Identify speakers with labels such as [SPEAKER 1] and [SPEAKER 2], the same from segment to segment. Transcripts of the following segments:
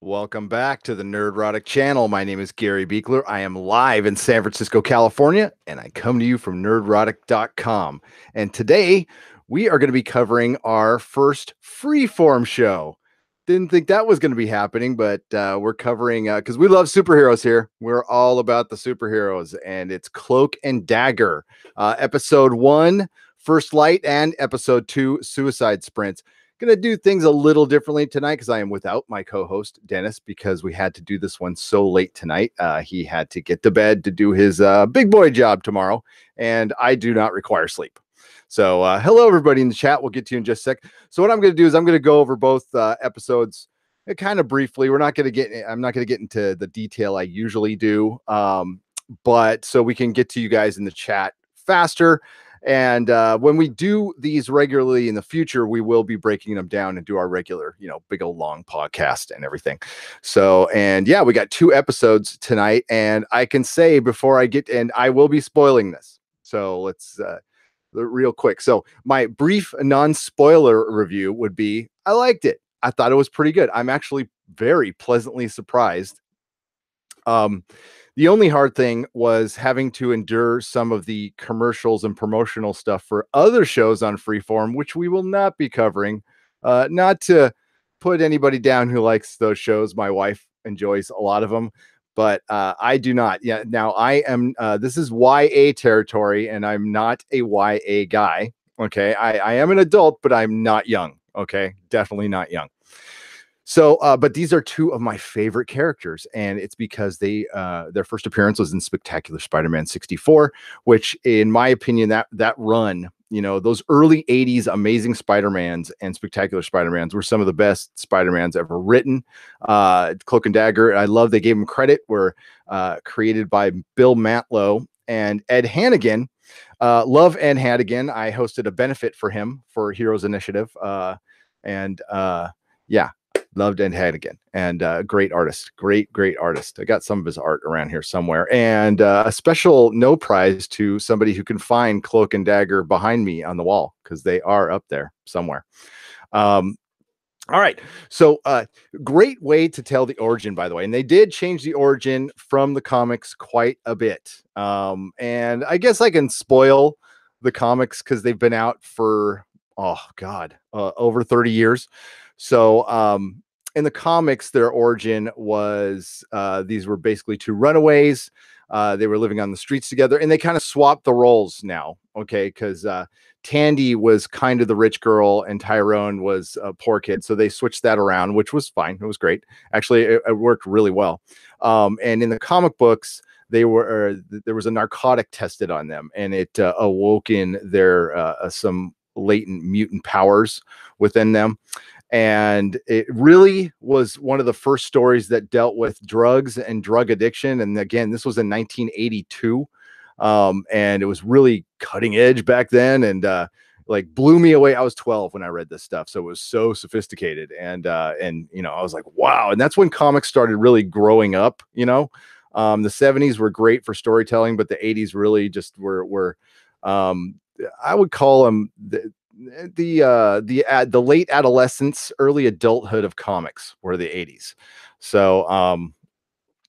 [SPEAKER 1] Welcome back to the Nerdrotic channel. My name is Gary Buechler. I am live in San Francisco, California, and I come to you from nerdrotic.com. And today we are going to be covering our first Freeform show. Didn't think that was going to be happening, but we're covering because we love superheroes here. We're all about the superheroes, and it's Cloak and Dagger, episode 1, First Light, and episode 2, Suicide Sprints. Gonna do things a little differently tonight because I am without my co-host Dennis because we had to do this one so late tonight. He had to get to bed to do his big boy job tomorrow, and I do not require sleep. So hello everybody in the chat. We'll get to you in just a sec. So what I'm going to do is I'm going to go over both episodes kind of briefly. I'm not going to get into the detail I usually do, but so we can get to you guys in the chat faster. And when we do these regularly in the future, we will be breaking them down and do our regular, big old long podcast and everything. So, and yeah, we got 2 episodes tonight. And I can say before I get, and I will be spoiling this. So let's real quick. So my brief non-spoiler review would be, I liked it. I thought it was pretty good. I'm actually very pleasantly surprised. The only hard thing was having to endure some of the commercials and promotional stuff for other shows on Freeform, which we will not be covering. Not to put anybody down who likes those shows. My wife enjoys a lot of them, but I do not. Yeah. Now I am, this is YA territory and I'm not a YA guy. Okay. I am an adult, but I'm not young. Okay. Definitely not young. So, but these are 2 of my favorite characters, and it's because they their first appearance was in Spectacular Spider-Man 64, which, in my opinion, that run, those early 80s Amazing Spider-Mans and Spectacular Spider-Mans were some of the best Spider-Mans ever written. Cloak and Dagger, I love they gave them credit, were created by Bill Mantlo and Ed Hannigan. Love Ed Hannigan. I hosted a benefit for him for Heroes Initiative, and yeah. Loved Ed Hannigan, and great artist, great artist. I got some of his art around here somewhere, and a special no prize to somebody who can find Cloak and Dagger behind me on the wall because they are up there somewhere. All right, so great way to tell the origin, by the way, and they did change the origin from the comics quite a bit. And I guess I can spoil the comics because they've been out for over 30 years. So in the comics, their origin was these were basically 2 runaways. They were living on the streets together, and they kind of swapped the roles now. Okay, because Tandy was kind of the rich girl, and Tyrone was a poor kid. So they switched that around, which was fine. It was great. Actually, it worked really well. And in the comic books, there was a narcotic tested on them, and it awoke in their some latent mutant powers within them. And it really was one of the first stories that dealt with drugs and drug addiction. And again, this was in 1982. And it was really cutting edge back then, and like blew me away. I was 12 when I read this stuff. So it was so sophisticated. And I was like, wow. And that's when comics started really growing up, the 70s were great for storytelling, but the 80s really just were I would call them the late adolescence, early adulthood of comics were the 80s. So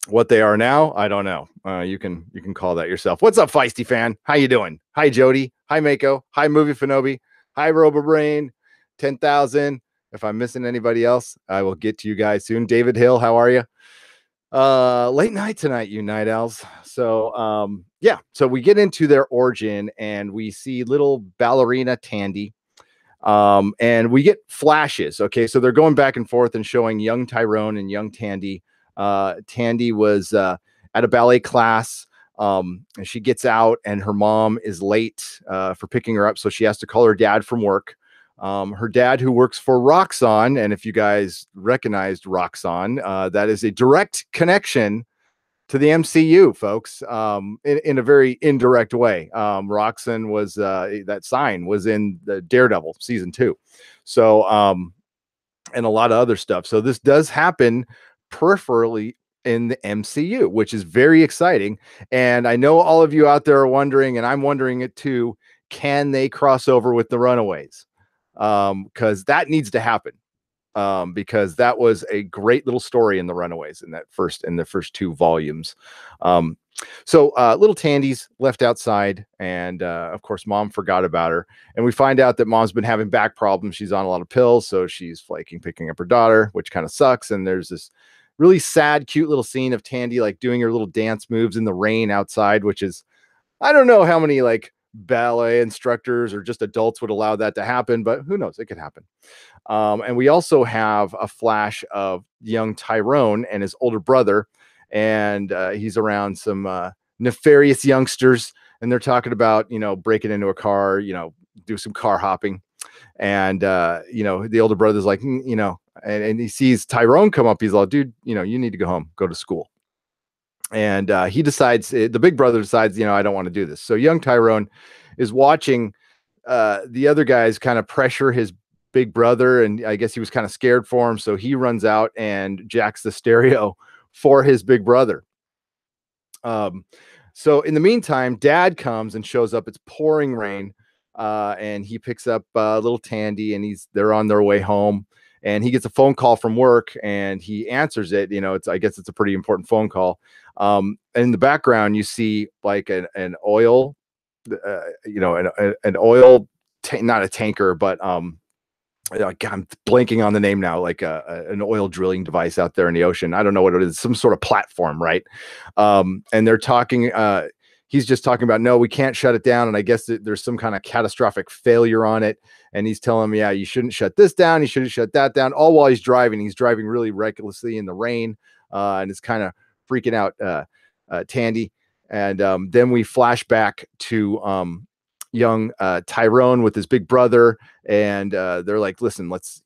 [SPEAKER 1] what they are now, I don't know. You can call that yourself. What's up, Feisty Fan? How you doing? Hi, Jody. Hi, Mako. Hi, Movie Fanobi. Hi, RoboBrain. 10,000. If I'm missing anybody else, I will get to you guys soon. David Hill, how are you? Late night tonight, you night owls. So yeah, so we get into their origin and we see little ballerina Tandy, and we get flashes. Okay, so they're going back and forth and showing young Tyrone and young Tandy. Tandy was at a ballet class, and she gets out and her mom is late for picking her up, so she has to call her dad from work. Her dad, who works for Roxxon, and if you guys recognized Roxxon, that is a direct connection to the MCU, folks, in a very indirect way. Roxxon was that sign was in the Daredevil season 2, so and a lot of other stuff. So this does happen peripherally in the MCU, which is very exciting. And I know all of you out there are wondering, and I'm wondering it too, can they cross over with the Runaways? Because that needs to happen. because that was a great little story in the Runaways in the first 2 volumes. So little Tandy's left outside, and of course mom forgot about her, and we find out that mom's been having back problems. She's on a lot of pills, so she's flaking picking up her daughter, which kind of sucks. And there's this really sad, cute little scene of Tandy like doing her little dance moves in the rain outside, which is, I don't know how many like ballet instructors or just adults would allow that to happen, but who knows, it could happen. And we also have a flash of young Tyrone and his older brother, and he's around some nefarious youngsters, and they're talking about, breaking into a car, do some car hopping. And the older brother's like, and he sees Tyrone come up. He's like, dude, you need to go home, go to school. And he decides, the big brother decides, I don't want to do this. So young Tyrone is watching the other guys kind of pressure his big brother, and I guess he was kind of scared for him, so he runs out and jacks the stereo for his big brother. So in the meantime, dad comes and shows up. It's pouring rain, and he picks up little Tandy, and they're on their way home, and he gets a phone call from work, and he answers it. I guess it's a pretty important phone call. And in the background, you see like an oil, an oil, not a tanker, but God, I'm blanking on the name now, like an oil drilling device out there in the ocean. I don't know what it is, some sort of platform, right? And they're talking, he's just talking about, no, we can't shut it down. And I guess there's some kind of catastrophic failure on it. And he's telling me, yeah, you shouldn't shut this down. You shouldn't shut that down. All while he's driving. He's driving really recklessly in the rain, and it's kind of freaking out Tandy. And then we flash back to young Tyrone with his big brother, and they're like, listen, let's,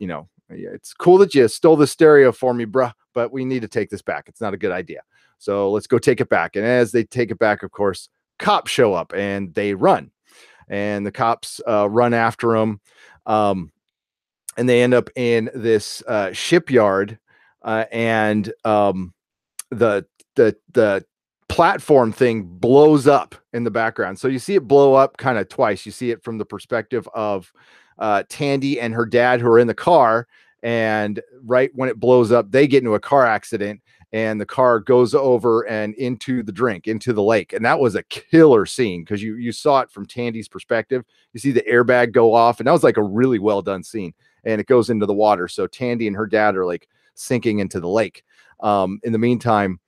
[SPEAKER 1] it's cool that you stole the stereo for me, bruh, but we need to take this back. It's not a good idea. So let's go take it back. And as they take it back, of course, cops show up and they run, and the cops run after them. And they end up in this shipyard, and the platform thing blows up in the background. So you see it blow up kind of twice. You see it from the perspective of Tandy and her dad, who are in the car, and right when it blows up, they get into a car accident, and the car goes over and into the lake. And that was a killer scene, because you saw it from Tandy's perspective. You see the airbag go off, and that was like a really well done scene, and it goes into the water. So Tandy and her dad are like sinking into the lake. In the meantime,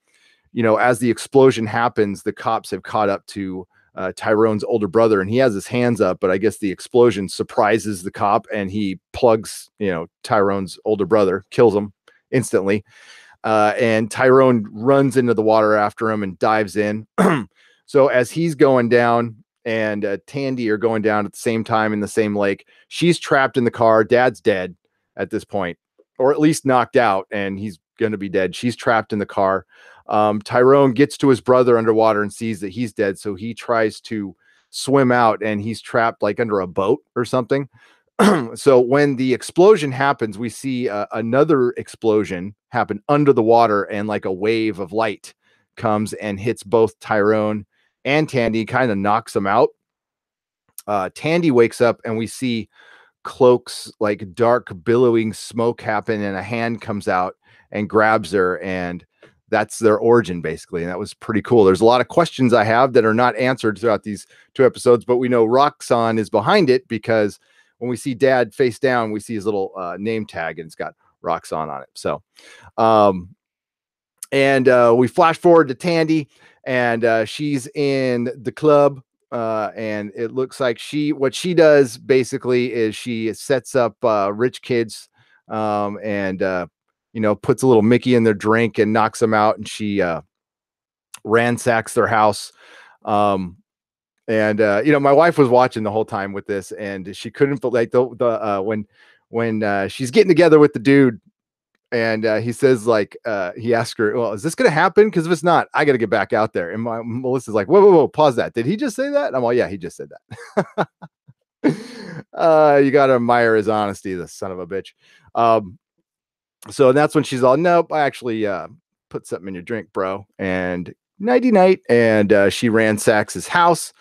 [SPEAKER 1] as the explosion happens, the cops have caught up to Tyrone's older brother, and he has his hands up, but I guess the explosion surprises the cop, and he plugs, Tyrone's older brother, kills him instantly. And Tyrone runs into the water after him and dives in. So as he's going down and Tandy are going down at the same time in the same lake, she's trapped in the car. Dad's dead at this point, or at least knocked out, and he's going to be dead. She's trapped in the car. Tyrone gets to his brother underwater and sees that he's dead, so he tries to swim out, and he's trapped like under a boat or something. So when the explosion happens, we see another explosion happen under the water, and like a wave of light comes and hits both Tyrone and Tandy, kind of knocks them out. Tandy wakes up, and we see Cloak's like dark billowing smoke happen, and a hand comes out and grabs her, and that's their origin basically. And that was pretty cool. There's a lot of questions I have that are not answered throughout these 2 episodes, but we know Roxxon is behind it, because when we see Dad face down, we see his little name tag, and it's got Roxxon on it. So, we flash forward to Tandy, and she's in the club, and it looks like what she does basically is she sets up rich kids, and puts a little Mickey in their drink and knocks them out, and she ransacks their house. My wife was watching the whole time with this, and she couldn't like when she's getting together with the dude, and he says like he asked her, well, is this gonna happen? Because if it's not, I gotta get back out there. And Melissa's like, whoa, pause that. Did he just say that? I'm like, yeah, he just said that. You gotta admire his honesty, the son of a bitch. So that's when she's all, nope, I actually put something in your drink, bro. And nighty night. And she ransacks his house,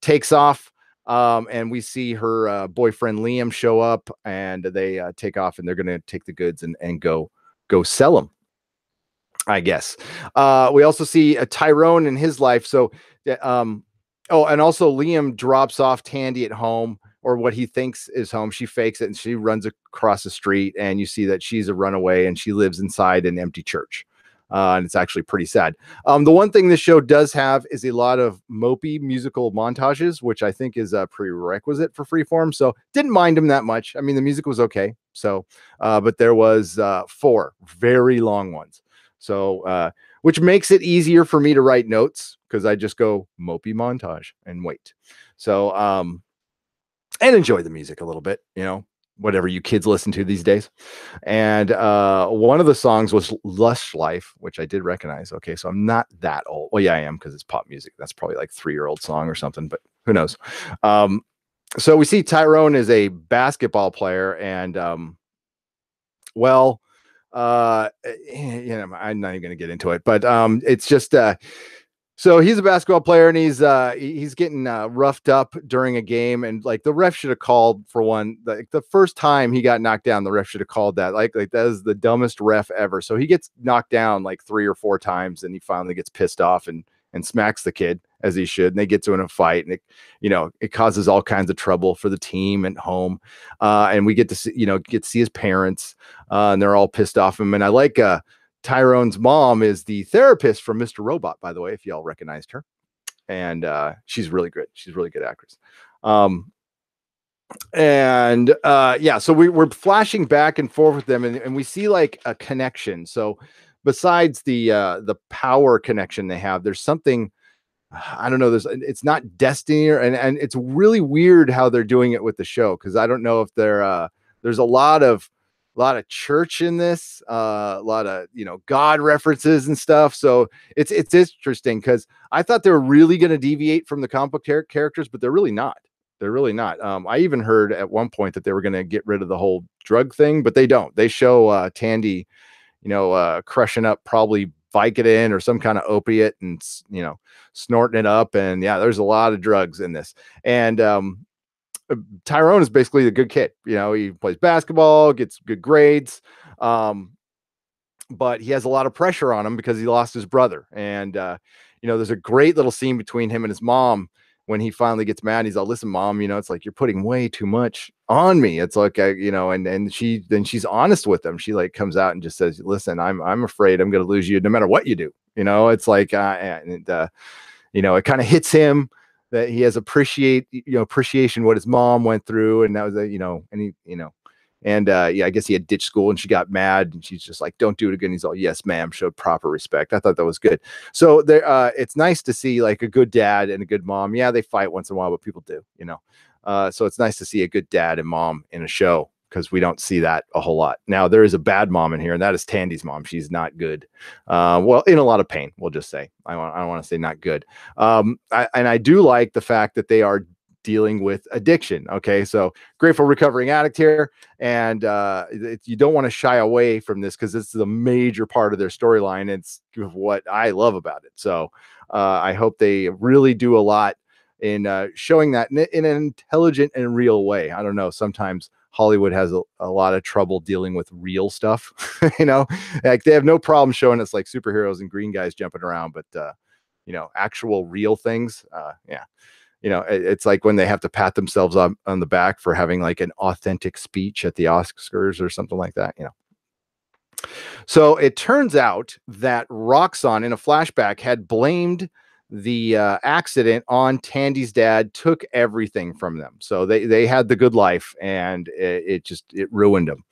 [SPEAKER 1] takes off. And we see her boyfriend Liam show up, and they take off, and they're going to take the goods and go sell them, I guess. We also see a Tyrone in his life. So, oh, and also Liam drops off Tandy at home, or what he thinks is home. She fakes it and she runs across the street, and you see that she's a runaway and she lives inside an empty church. And it's actually pretty sad. The one thing this show does have is a lot of mopey musical montages, which I think is a prerequisite for Freeform. So didn't mind them that much. I mean, the music was okay. So, but there was 4 very long ones. So, which makes it easier for me to write notes because I just go mopey montage and wait. So, and enjoy the music a little bit, whatever you kids listen to these days. And one of the songs was Lush Life, which I did recognize. Okay, so I'm not that old. Well, yeah, I am, because it's pop music. That's probably like 3-year-old song or something, but who knows? So we see Tyrone is a basketball player, and well, I'm not even going to get into it, but it's just so he's a basketball player, and he's getting roughed up during a game, and like the ref should have called for one. Like the first time he got knocked down, the ref should have called that. Like that is the dumbest ref ever. So he gets knocked down like 3 or 4 times, and he finally gets pissed off and smacks the kid, as he should. And they get to in a fight, and it causes all kinds of trouble for the team at home. And we get to see his parents, and they're all pissed off him. And I like Tyrone's mom is the therapist from Mr. Robot, by the way, if y'all recognized her. And she's really good. She's a really good actress. So we're flashing back and forth with them, and we see like a connection. So besides the power connection they have, there's something, I don't know, it's not destiny, and it's really weird how they're doing it with the show, because I don't know if there's a lot of church in this, a lot of God references and stuff. So it's interesting, because I thought they were really going to deviate from the comic book characters, but they're really not. They're really not. I even heard at one point that they were going to get rid of the whole drug thing, but they don't. They show Tandy, crushing up probably Vicodin or some kind of opiate, and snorting it up. And yeah, there's a lot of drugs in this. And Tyrone is basically a good kid. He plays basketball, gets good grades, but he has a lot of pressure on him because he lost his brother. And there's a great little scene between him and his mom when he finally gets mad. He's all, "Listen, Mom, it's like you're putting way too much on me." It's like, and she's honest with him. She like comes out and just says, "Listen, I'm afraid I'm going to lose you no matter what you do." It's like, it kind of hits him that he has appreciation what his mom went through, and that was I guess he had ditched school, and she got mad, and she's just like, "Don't do it again." He's all, "Yes, ma'am," showed proper respect. I thought that was good. So there, it's nice to see like a good dad and a good mom. Yeah, they fight once in a while, but people do, so it's nice to see a good dad and mom in a show, because we don't see that a whole lot. Now there is a bad mom in here, and that is Tandy's mom. She's not good. Well, in a lot of pain, we'll just say. I don't want to say not good. I do like the fact that they are dealing with addiction. Okay, so grateful recovering addict here, and you don't want to shy away from this, because it's a major part of their storyline. It's what I love about it. So I hope they really do a lot in showing that in an intelligent and real way. I don't know, sometimes Hollywood has a lot of trouble dealing with real stuff. Like they have no problem showing us like superheroes and green guys jumping around, but actual real things, yeah. It's like when they have to pat themselves on the back for having like an authentic speech at the Oscars or something like that. So it turns out that Roxxon in a flashback had blamed the accident on Tandy's dad, took everything from them. So they had the good life, and it ruined them.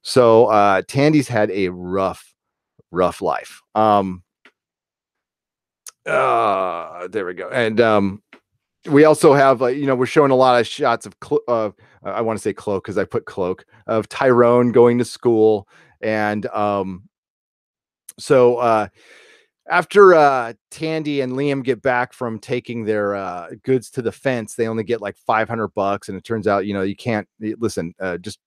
[SPEAKER 1] So Tandy's had a rough life. There we go. And we also have, we're showing a lot of shots of I want to say Cloak, because I put Cloak, of Tyrone going to school. And so after Tandy and Liam get back from taking their goods to the fence, they only get like $500, and it turns out, you can't listen. Just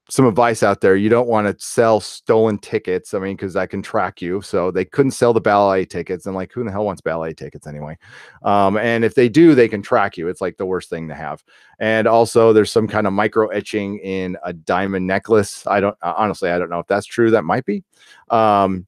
[SPEAKER 1] some advice out there. You don't want to sell stolen tickets. I mean, because I can track you. So they couldn't sell the ballet tickets. And like, who the hell wants ballet tickets anyway? And if they do, they can track you. It's like the worst thing to have. And also, there's some kind of micro etching in a diamond necklace. I don't honestly, I don't know if that's true. That might be. And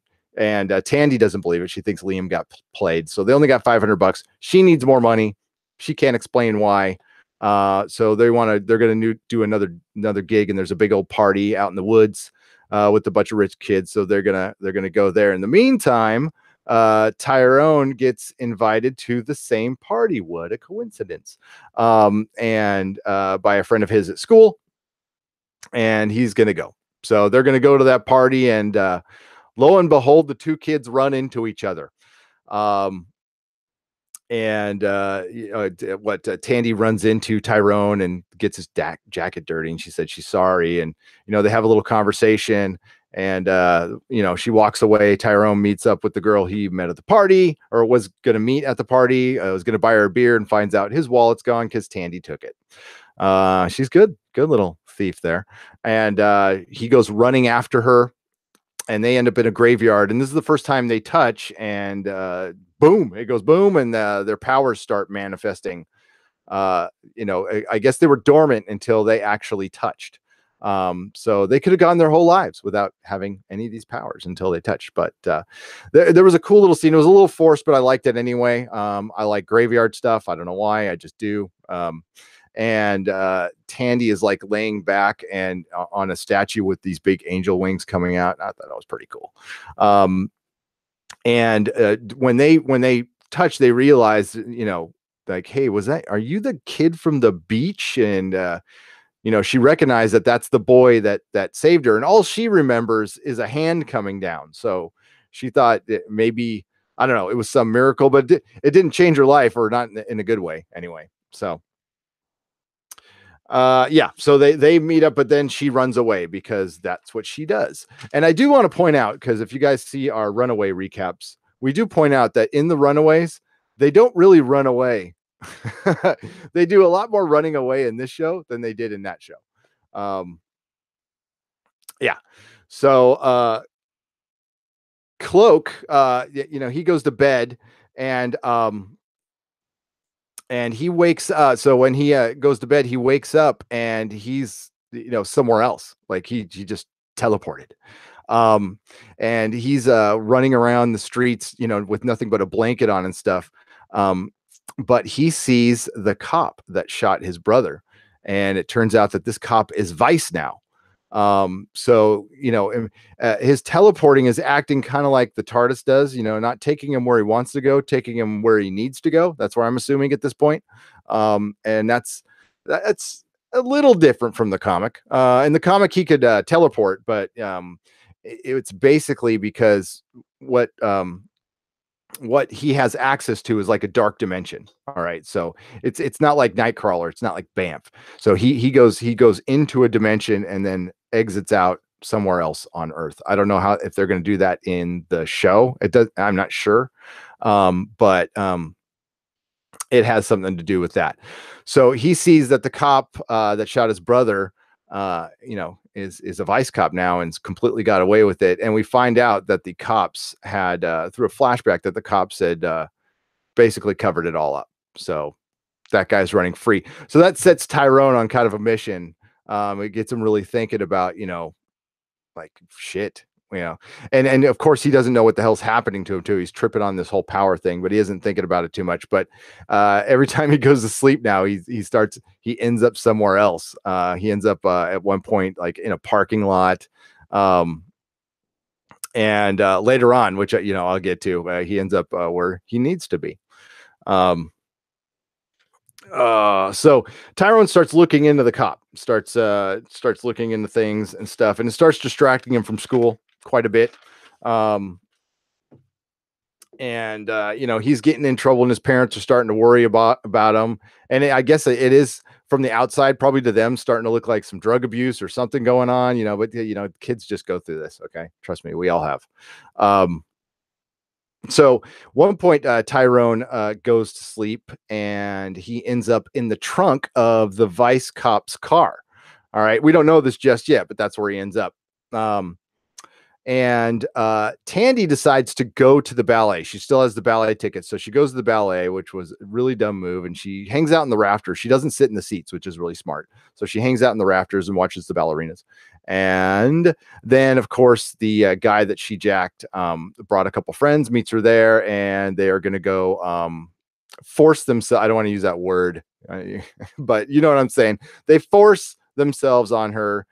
[SPEAKER 1] Tandy doesn't believe it. She thinks Liam got played. So they only got $500. She needs more money. She can't explain why. So they're going to do another gig, and there's a big old party out in the woods with a bunch of rich kids. So they're going to go there. In the meantime, Tyrone gets invited to the same party. What a coincidence. And by a friend of his at school, and he's going to go. So they're going to go to that party, and lo and behold, the two kids run into each other. Tandy runs into Tyrone and gets his jacket dirty, and she said she's sorry, and they have a little conversation, and she walks away. Tyrone meets up with the girl he met at the party, or was going to meet at the party, was going to buy her a beer, and finds out his wallet's gone because Tandy took it. She's good little thief there. And he goes running after her, and they end up in a graveyard, and this is the first time they touch, and boom, it goes boom, and their powers start manifesting. I guess they were dormant until they actually touched. So they could have gone their whole lives without having any of these powers until they touched. But there was a cool little scene. It was a little forced, but I liked it anyway. I like graveyard stuff. I don't know why, I just do. And Tandy is like laying back and on a statue with these big angel wings coming out. I thought that was pretty cool. And when they touch, they realize, like, hey, are you the kid from the beach? And she recognized that that's the boy that saved her, and all she remembers is a hand coming down. So she thought that maybe, I don't know, it was some miracle, but it didn't change her life, or not in a good way anyway. So so they meet up, but then she runs away because that's what she does. And I do want to point out, because if you guys see our Runaway recaps, we do point out that in the Runaways, they don't really run away. They do a lot more running away in this show than they did in that show. So Cloak, he goes to bed, and he wakes up. So when he goes to bed, he wakes up, and he's somewhere else. Like he just teleported. And he's running around the streets, with nothing but a blanket on and stuff. But he sees the cop that shot his brother, and it turns out that this cop is Vice now. So his teleporting is acting kind of like the TARDIS does, not taking him where he wants to go, taking him where he needs to go. That's where I'm assuming at this point. And that's a little different from the comic. In the comic, he could teleport, but it's basically because what he has access to is like a dark dimension. All right. So it's not like Nightcrawler. It's not like Banff. So he goes into a dimension and then exits out somewhere else on Earth. I don't know if they're going to do that in the show. I'm not sure. But it has something to do with that. So he sees that the cop that shot his brother, is a Vice cop now, and's completely got away with it. And we find out that the cops had, through a flashback, that the cops had basically covered it all up. So that guy's running free. So that sets Tyrone on kind of a mission. It gets him really thinking about, like, shit, and of course he doesn't know what the hell's happening to him too. He's tripping on this whole power thing, but he isn't thinking about it too much. But every time he goes to sleep now, he ends up somewhere else. He ends up at one point like in a parking lot, and later on, which I'll get to, he ends up where he needs to be. So Tyrone starts looking into the cop, starts looking into things and stuff, and it starts distracting him from school quite a bit. He's getting in trouble, and his parents are starting to worry about him. And I guess it is, from the outside, probably to them, starting to look like some drug abuse or something going on, but kids just go through this. Okay. Trust me, we all have. So one point, Tyrone goes to sleep, and he ends up in the trunk of the Vice cop's car. All right. We don't know this just yet, but that's where he ends up. And Tandy decides to go to the ballet. She still has the ballet ticket. So she goes to the ballet, which was a really dumb move. And she hangs out in the rafters. She doesn't sit in the seats, which is really smart. So she hangs out in the rafters and watches the ballerinas. And then, of course, the guy that she jacked brought a couple friends, meets her there, and they are going to go force themselves. I don't want to use that word, but you know what I'm saying. They force themselves on her,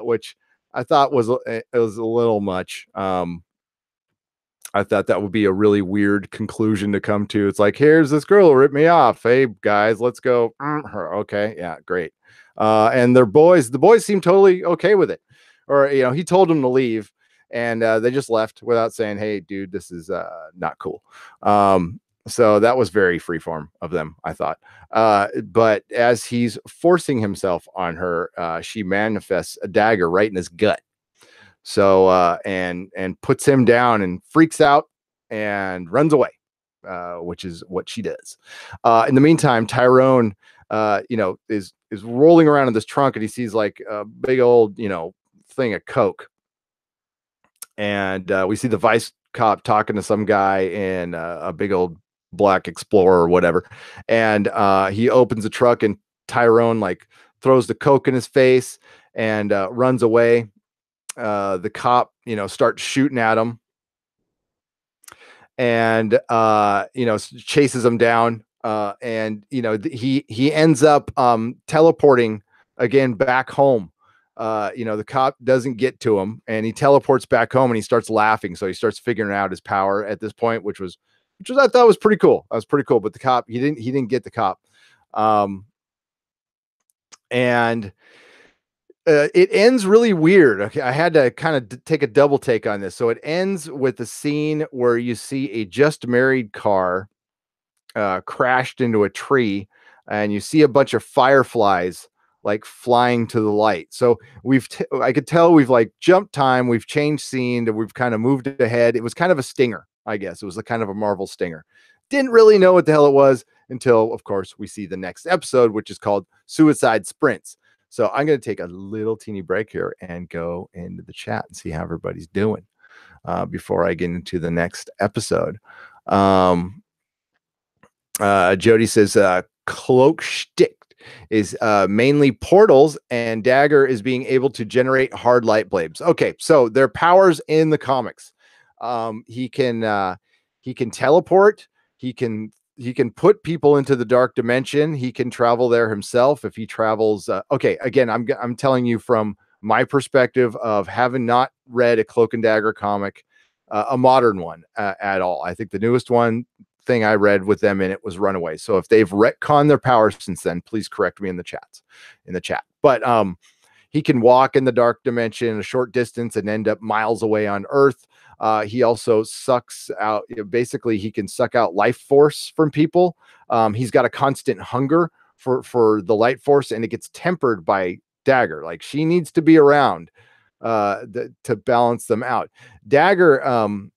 [SPEAKER 1] which I thought was a little much. I thought that would be a really weird conclusion to come to. It's like, here's this girl who ripped me off. Hey guys, let's go. Her. Okay. Yeah, great. And the boys seem totally okay with it. Or, he told them to leave, and they just left without saying, hey dude, this is not cool. So that was very freeform of them, I thought. But as he's forcing himself on her, she manifests a dagger right in his gut. So and puts him down and freaks out and runs away, which is what she does. In the meantime, Tyrone, is rolling around in this trunk, and he sees like a big old, thing of coke, and we see the vice cop talking to some guy in a big old black Explorer or whatever, and he opens the truck, and Tyrone like throws the coke in his face and runs away. The cop, starts shooting at him, and chases him down, and he ends up teleporting again back home. The cop doesn't get to him, and he teleports back home, and he starts laughing. So he starts figuring out his power at this point, which I thought was pretty cool. That was pretty cool. But the cop, he didn't get the cop. And it ends really weird. Okay, I had to kind of take a double take on this. So it ends with a scene where you see a just married car crashed into a tree, and you see a bunch of fireflies like flying to the light. So I could tell we've like jumped time, we've changed scene, we've kind of moved ahead. It was kind of a stinger, I guess. It was a kind of a Marvel stinger. Didn't really know what the hell it was until, of course, we see the next episode, which is called Suicide Sprints. So I'm going to take a little teeny break here and go into the chat and see how everybody's doing before I get into the next episode. Jody says Cloak Shtick is mainly portals, and Dagger is being able to generate hard light blades. Okay, so their powers in the comics. He can teleport. He can put people into the dark dimension. He can travel there himself if he travels. Okay, again, I'm telling you from my perspective of having not read a Cloak and Dagger comic, a modern one at all. I think the newest one thing I read with them in it was Runaway. So if they've retconned their powers since then, please correct me in the chat. But he can walk in the dark dimension a short distance and end up miles away on Earth. He also sucks out, basically he can suck out life force from people. He's got a constant hunger for the light force, and it gets tempered by Dagger. Like, she needs to be around to balance them out. Dagger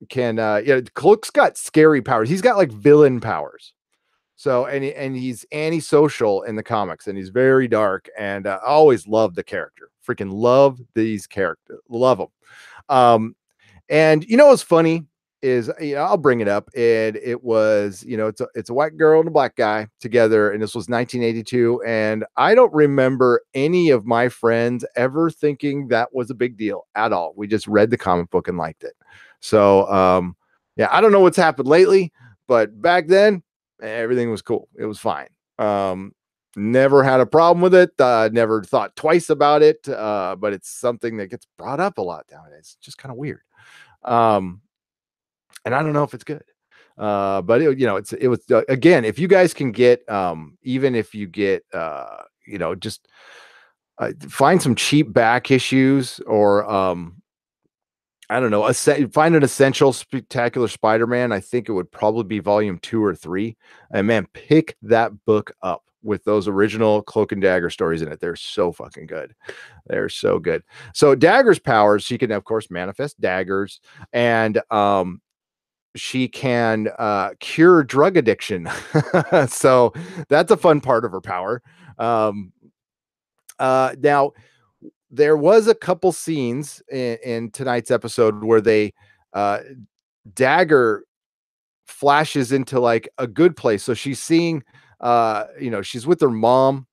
[SPEAKER 1] Cloak's got scary powers. He's got like villain powers. So, and he's antisocial in the comics, and he's very dark, and I always love the character. Freaking love these characters. Love them. And what's funny is, I'll bring it up, and it was, it's a white girl and a black guy together, and this was 1982, and I don't remember any of my friends ever thinking that was a big deal at all. We just read the comic book and liked it. So, I don't know what's happened lately, but back then everything was cool. It was fine. Never had a problem with it. Never thought twice about it. But it's something that gets brought up a lot nowadays. It's just kind of weird. And I don't know if it's good. But it was again, if you guys can get, even if you get, just find some cheap back issues, or I don't know, find an Essential Spectacular Spider-Man. I think it would probably be volume 2 or 3. And man, pick that book up with those original Cloak and Dagger stories in it. They're so fucking good. They're so good. So Dagger's powers, she can, of course, manifest daggers, and she can cure drug addiction. So that's a fun part of her power. Now, there was a couple scenes in tonight's episode where uh, Dagger flashes into like a good place. So she's seeing, she's with her mom,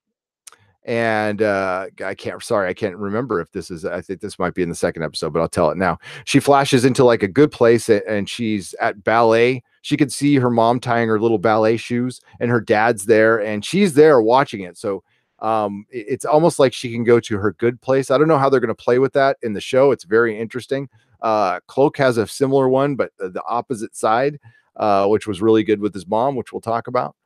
[SPEAKER 1] and I can't remember if this is, I think this might be in the second episode, but I'll tell it now. She flashes into like a good place, and she's at ballet. She could see her mom tying her little ballet shoes, and her dad's there, and she's there watching it. So it's almost like she can go to her good place. I don't know how they're going to play with that in the show. It's very interesting. Cloak has a similar one, but the opposite side, which was really good with his mom, which we'll talk about.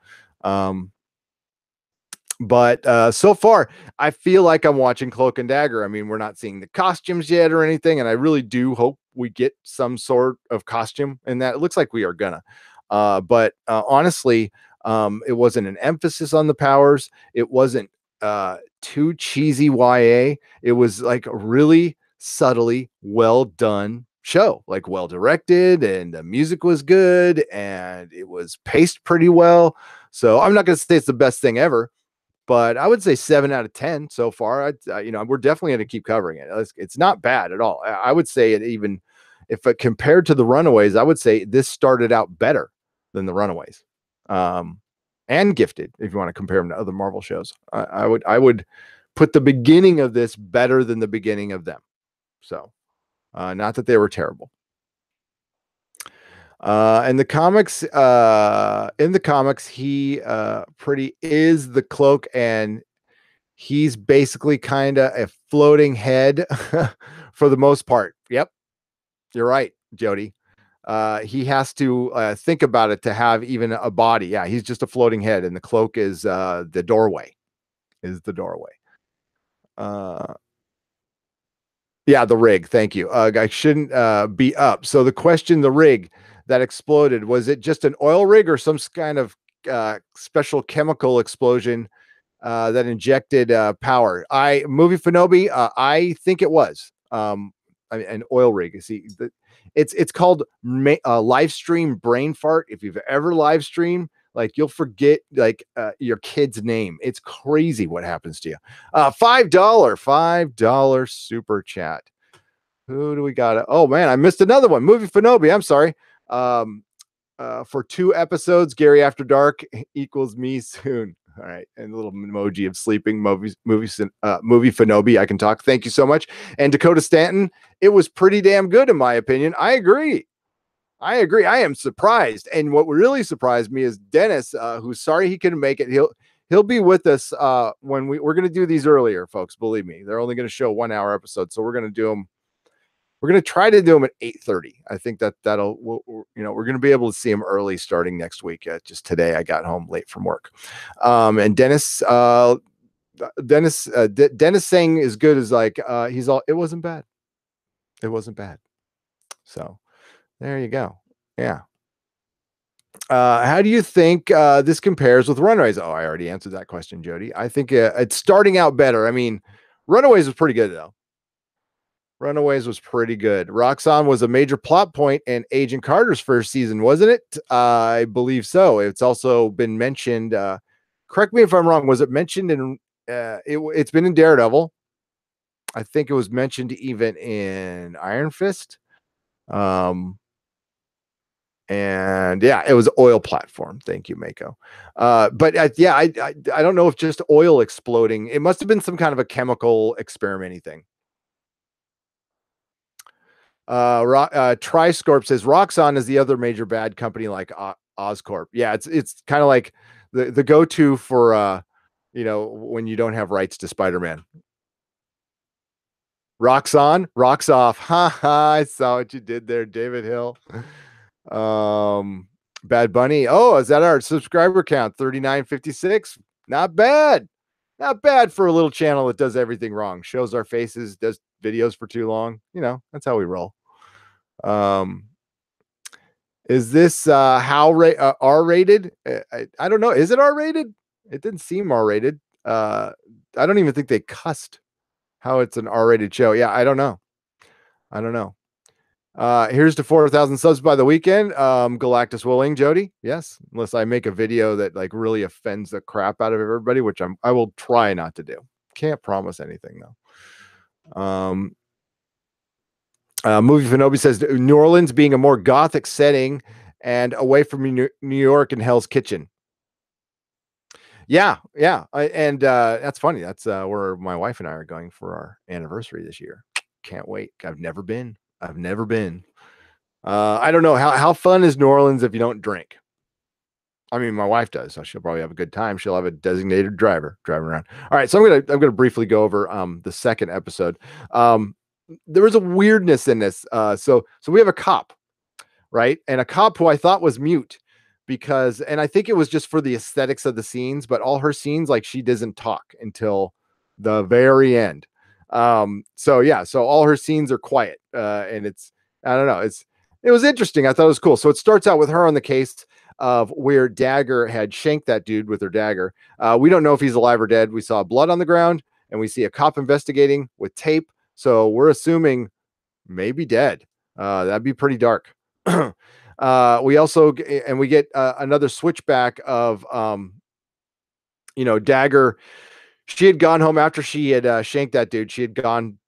[SPEAKER 1] But so far, I feel like I'm watching Cloak and Dagger. I mean, we're not seeing the costumes yet or anything, and I really do hope we get some sort of costume in that. It looks like we are gonna. But honestly, it wasn't an emphasis on the powers. It wasn't too cheesy YA. It was like a really subtly well done show, like well directed, and the music was good, and it was paced pretty well. So I'm not going to say it's the best thing ever, but I would say 7 out of 10 so far. We're definitely going to keep covering it. It's not bad at all. I would say it, even if it compared to the Runaways, I would say this started out better than the Runaways. And Gifted, if you want to compare them to other Marvel shows. I would put the beginning of this better than the beginning of them. So, not that they were terrible. In the comics, he pretty is the Cloak, and he's basically kind of a floating head for the most part. Yep, you're right, Jody. He has to think about it to have even a body. Yeah, he's just a floating head, and the Cloak is the doorway. Is the doorway. Yeah, the rig. Thank you. I shouldn't be up. So the question, the rig that exploded, was it just an oil rig or some kind of special chemical explosion that injected power? Movie Fanobi, I think it was an oil rig. See, it's called live stream brain fart. If you've ever live streamed, like, you'll forget like your kid's name. It's crazy what happens to you. $5 super chat. Who do we got? Oh man, I missed another one. Movie Fanobi. I'm sorry. For 2 episodes, Gary After Dark equals me soon. All right, and a little emoji of sleeping. Movie Fanobi. I can talk. Thank you so much. And Dakota Stanton. It was pretty damn good in my opinion. I agree. I am surprised. And what really surprised me is Dennis, who's sorry he couldn't make it. He'll be with us when we're going to do these earlier, folks. Believe me, they're only going to show 1 hour episodes, so we're going to do them. We're going to try to do them at 8:30. I think that'll we're going to be able to see them early starting next week. Just today, I got home late from work, and Dennis saying as good as like he's all. It wasn't bad. It wasn't bad. So there you go. Yeah. How do you think this compares with Runaways? Oh, I already answered that question, Jody. I think it's starting out better. I mean, Runaways was pretty good, though. Runaways was pretty good. Roxanne was a major plot point in Agent Carter's first season, wasn't it? I believe so. It's also been mentioned. Correct me if I'm wrong. Was it mentioned in? It's been in Daredevil. I think it was mentioned even in Iron Fist. And yeah, it was oil platform. Thank you, Mako. But I don't know if just oil exploding. It must have been some kind of a chemical experimenting thing. Triscorp says Roxxon is the other major bad company like Oscorp. Yeah, it's kind of like the go-to for when you don't have rights to Spider-Man. Rocks on, rocks off. Ha ha! I saw what you did there, David Hill. Bad Bunny. Oh, is that our subscriber count? 3956. Not bad. Not bad for a little channel that does everything wrong. Shows our faces, does videos for too long. That's how we roll. Is this R-rated? I don't know. Is it R-rated? It didn't seem R-rated. I don't even think they cussed how it's an R-rated show. Yeah, I don't know. Here's to 4,000 subs by the weekend. Galactus willing, Jody. Yes, unless I make a video that like really offends the crap out of everybody, which I will try not to do. Can't promise anything though. Movie Fanobi says New Orleans being a more gothic setting and away from New York and Hell's Kitchen. Yeah, yeah, and that's funny. That's where my wife and I are going for our anniversary this year. Can't wait. I've never been. I don't know how fun is New Orleans if you don't drink. I mean, my wife does, so she'll probably have a good time. She'll have a designated driver driving around. All right, so I'm gonna briefly go over the second episode. There was a weirdness in this. So we have a cop, right? And a cop who I thought was mute because, and I think it was just for the aesthetics of the scenes, but all her scenes, like she doesn't talk until the very end. So yeah, so all her scenes are quiet. And I don't know, it was interesting. I thought it was cool. So it starts out with her on the case of where Dagger had shanked that dude with her dagger. We don't know if he's alive or dead. We saw blood on the ground and we see a cop investigating with tape. So we're assuming maybe dead. That'd be pretty dark. We also we get another switchback of Dagger. She had gone home after she had shanked that dude. She had gone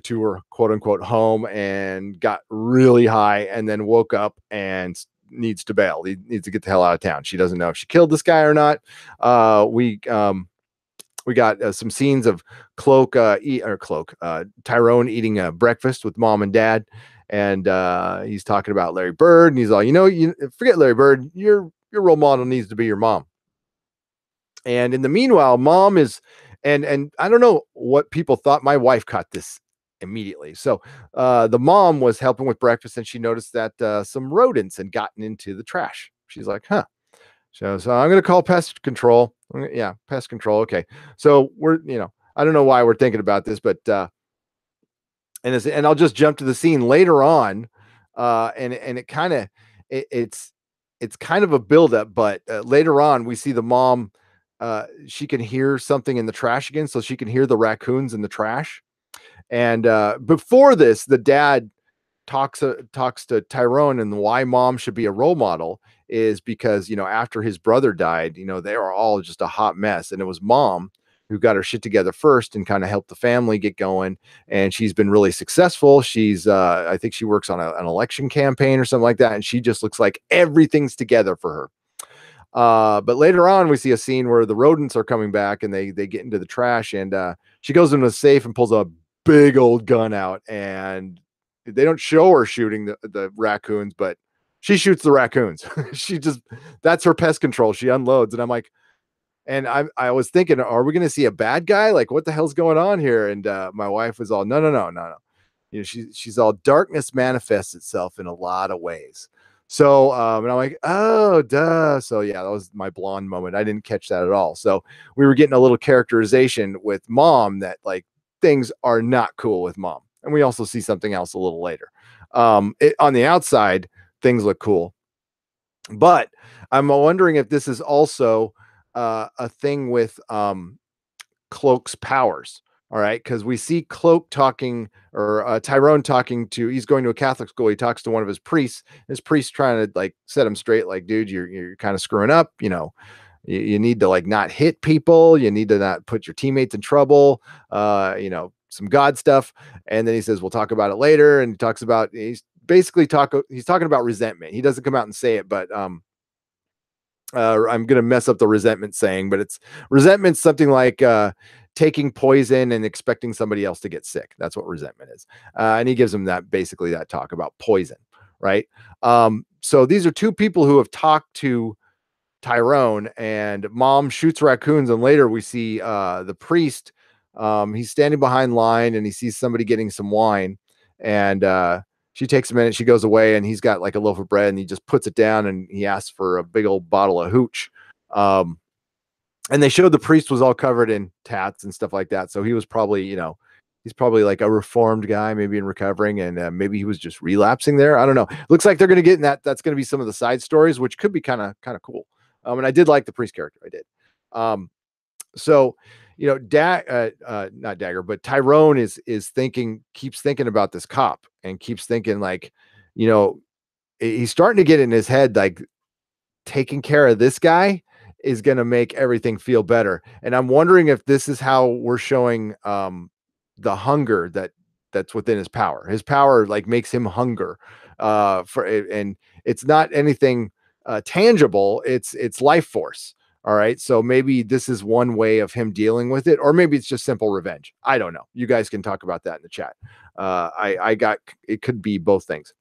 [SPEAKER 1] to her quote unquote home and got really high and then woke up and needs to bail. He needs to get the hell out of town. She doesn't know if she killed this guy or not. We got some scenes of Tyrone eating breakfast with mom and dad. And he's talking about Larry Bird, and he's all, you forget Larry Bird. Your role model needs to be your mom. And in the meanwhile, mom is, and I don't know what people thought. My wife caught this immediately. So the mom was helping with breakfast, and she noticed that some rodents had gotten into the trash. She's like, huh. So I'm going to call pest control. Yeah, pest control. Okay. So we're, I don't know why we're thinking about this, but and I'll just jump to the scene later on, and it kind of it's kind of a buildup, but later on we see the mom. She can hear something in the trash again, so she can hear the raccoons in the trash. And before this, the dad talks to Tyrone, and why mom should be a role model is because after his brother died, they were all just a hot mess, and it was mom who got her shit together first and kind of helped the family get going. And she's been really successful. She's I think she works on an election campaign or something like that, and she just looks like everything's together for her. But later on we see a scene where the rodents are coming back and they get into the trash, and she goes into the safe and pulls a big old gun out, and they don't show her shooting the raccoons, but she shoots the raccoons. That's her pest control. She unloads, and I'm like, and I was thinking, are we going to see a bad guy? Like, what the hell's going on here? And my wife was all, no. She's all, darkness manifests itself in a lot of ways. So, and I'm like, oh, duh. So yeah, that was my blonde moment. I didn't catch that at all. So we were getting a little characterization with mom that like things are not cool with mom. And we also see something else a little later. On the outside, things look cool, but I'm wondering if this is also a thing with Cloak's powers. All right, because we see Cloak talking, or Tyrone talking to, he's going to a Catholic school. He talks to one of his priests. His priest trying to like set him straight, like, dude, you're kind of screwing up. You need to like not hit people. You need to not put your teammates in trouble. Some God stuff. And then he says, we'll talk about it later. And he talks about, he's talking about resentment. He doesn't come out and say it, but I'm going to mess up the resentment saying, but it's resentment, something like taking poison and expecting somebody else to get sick. That's what resentment is. And he gives them basically that talk about poison. Right. So these are two people who have talked to Tyrone, and mom shoots raccoons. And later we see the priest. He's standing behind line and he sees somebody getting some wine, and she takes a minute, she goes away, and he's got like a loaf of bread and he just puts it down and he asks for a big old bottle of hooch. And they showed the priest was all covered in tats and stuff like that. So he was probably, he's probably like a reformed guy, maybe in recovering, and maybe he was just relapsing there. I don't know. Looks like they're going to get in that. That's going to be some of the side stories, which could be kind of cool. And I did like the priest character. I did. So, not Dagger, but Tyrone keeps thinking about this cop, and keeps thinking like, he's starting to get in his head, like taking care of this guy is going to make everything feel better. And I'm wondering if this is how we're showing the hunger that's within his power. His power like makes him hunger for it, and it's not anything tangible. It's life force. All right. So maybe this is one way of him dealing with it, or maybe it's just simple revenge. I don't know. You guys can talk about that in the chat. I got, it could be both things.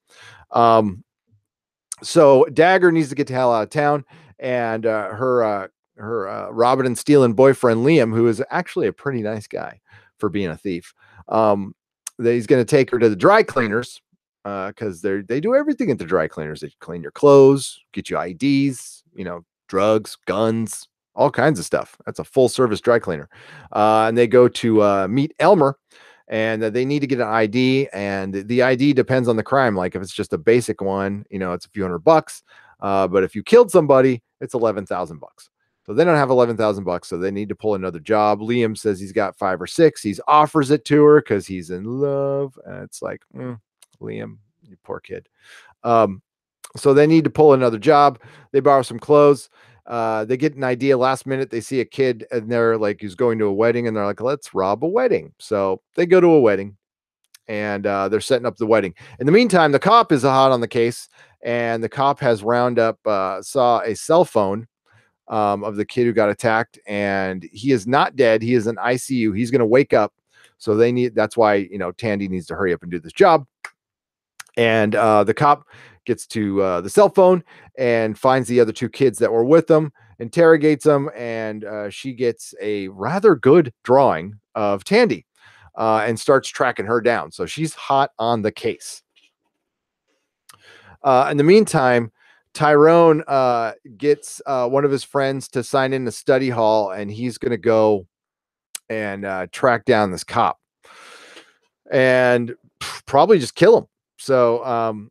[SPEAKER 1] So Dagger needs to get the hell out of town, and her Robin and Steelan boyfriend Liam, who is actually a pretty nice guy for being a thief, he's going to take her to the dry cleaners because they do everything at the dry cleaners. They clean your clothes, get you IDs, drugs, guns, all kinds of stuff. That's a full service dry cleaner. And they go to meet Elmer, and they need to get an ID, and the ID depends on the crime. Like if it's just a basic one, it's a few $100. But if you killed somebody, it's $11,000. So they don't have $11,000, so they need to pull another job. Liam says he's got 5 or 6. He offers it to her because he's in love. And it's like, Liam, you poor kid. So they need to pull another job. They borrow some clothes. They get an idea last minute. They see a kid and they're like, he's going to a wedding, and they're like, let's rob a wedding. So they go to a wedding, and they're setting up the wedding. In the meantime, the cop is hot on the case, and the cop has saw a cell phone of the kid who got attacked, and he is not dead. He is in ICU. He's going to wake up. So that's why, Tandy needs to hurry up and do this job. And the cop gets to the cell phone and finds the other 2 kids that were with them, interrogates them, and she gets a rather good drawing of Tandy and starts tracking her down. So she's hot on the case. In the meantime, Tyrone gets one of his friends to sign in the study hall, and he's going to go and track down this cop and probably just kill him. So,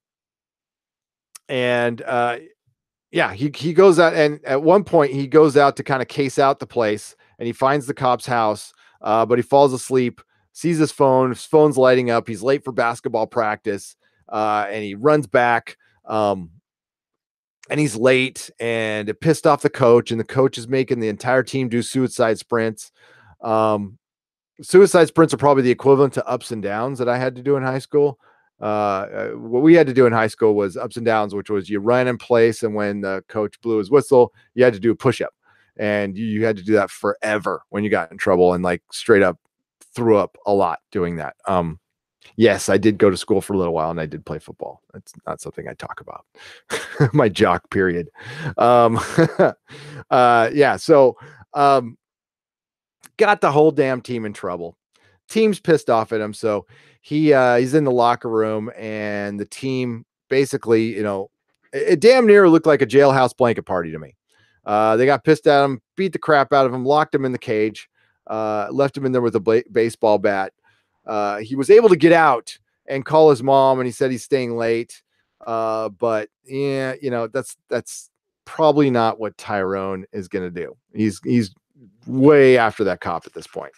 [SPEAKER 1] he goes out, and at one point he goes out to kind of case out the place, and he finds the cop's house, but he falls asleep, sees his phone's lighting up. He's late for basketball practice, and he runs back, and he's late, and it pissed off the coach, and the coach is making the entire team do suicide sprints. Suicide sprints are probably the equivalent to ups and downs that I had to do in high school. What we had to do in high school was ups and downs, which was you run in place, and when the coach blew his whistle, you had to do a push-up, and you had to do that forever when you got in trouble, and like straight up threw up a lot doing that. Yes, I did go to school for a little while, and I did play football. That's not something I talk about. My jock period. So got the whole damn team in trouble. Team's pissed off at him, so he's in the locker room, and the team basically, it damn near looked like a jailhouse blanket party to me. They got pissed at him, beat the crap out of him, locked him in the cage, left him in there with a baseball bat. He was able to get out and call his mom, and he said he's staying late. But yeah, that's probably not what Tyrone is going to do. He's way after that cop at this point.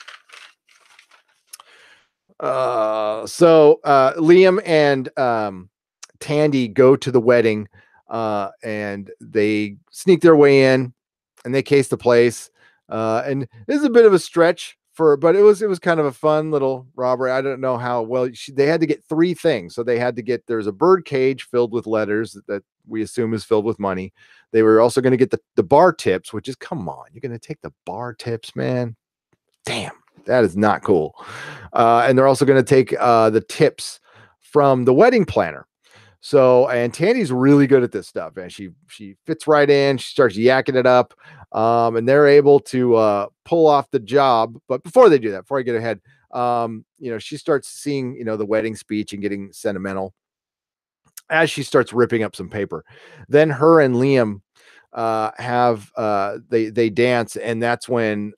[SPEAKER 1] So Liam and Tandy go to the wedding, and they sneak their way in, and they case the place. And this is a bit of a stretch but it was kind of a fun little robbery. I don't know how well they had to get 3 things. So they had to get, there's a bird cage filled with letters that we assume is filled with money. They were also going to get the bar tips, which is, come on, you're going to take the bar tips, man. Damn, that is not cool. And they're also going to take the tips from the wedding planner. So, and Tandy's really good at this stuff, and she fits right in. She starts yakking it up, and they're able to pull off the job. But before they do that, before I get ahead, she starts seeing, the wedding speech and getting sentimental as she starts ripping up some paper. Then her and Liam they dance, and that's when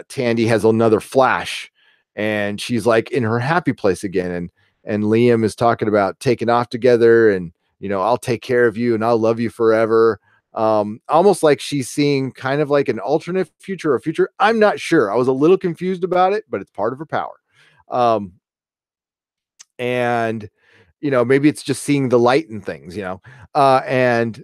[SPEAKER 1] Tandy has another flash, and she's like in her happy place again, and Liam is talking about taking off together, and I'll take care of you and I'll love you forever. Almost like she's seeing kind of like an alternate future or future. I'm not sure. I was a little confused about it, but it's part of her power. And maybe it's just seeing the light and things, and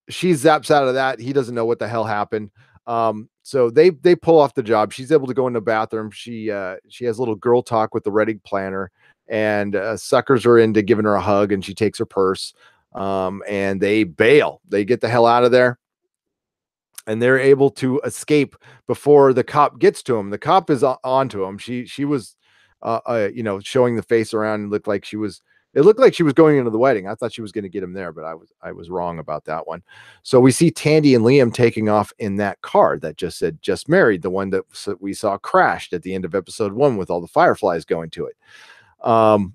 [SPEAKER 1] she zaps out of that. He doesn't know what the hell happened. So they pull off the job. She's able to go in the bathroom. She has a little girl talk with the wedding planner, and suckers her into giving her a hug, and she takes her purse. And they bail. They get the hell out of there, and they're able to escape before the cop gets to him. The cop is onto him. She was, showing the face around, and looked like she was. It looked like she was going into the wedding. I thought she was going to get him there, but I was wrong about that one. So we see Tandy and Liam taking off in that car that just said "just married," the one that we saw crashed at the end of episode 1 with all the fireflies going to it. But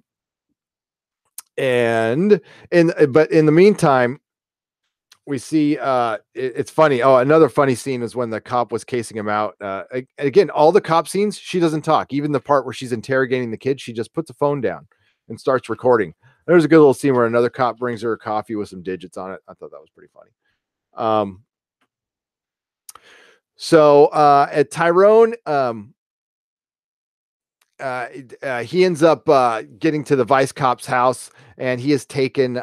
[SPEAKER 1] in the meantime, we see it's funny. Oh, another funny scene is when the cop was casing him out. Again, all the cop scenes, she doesn't talk. Even the part where she's interrogating the kid, she just puts the phone down and starts recording. There's a good little scene where another cop brings her a coffee with some digits on it. I thought that was pretty funny. At Tyrone, he ends up getting to the vice cop's house, and he has taken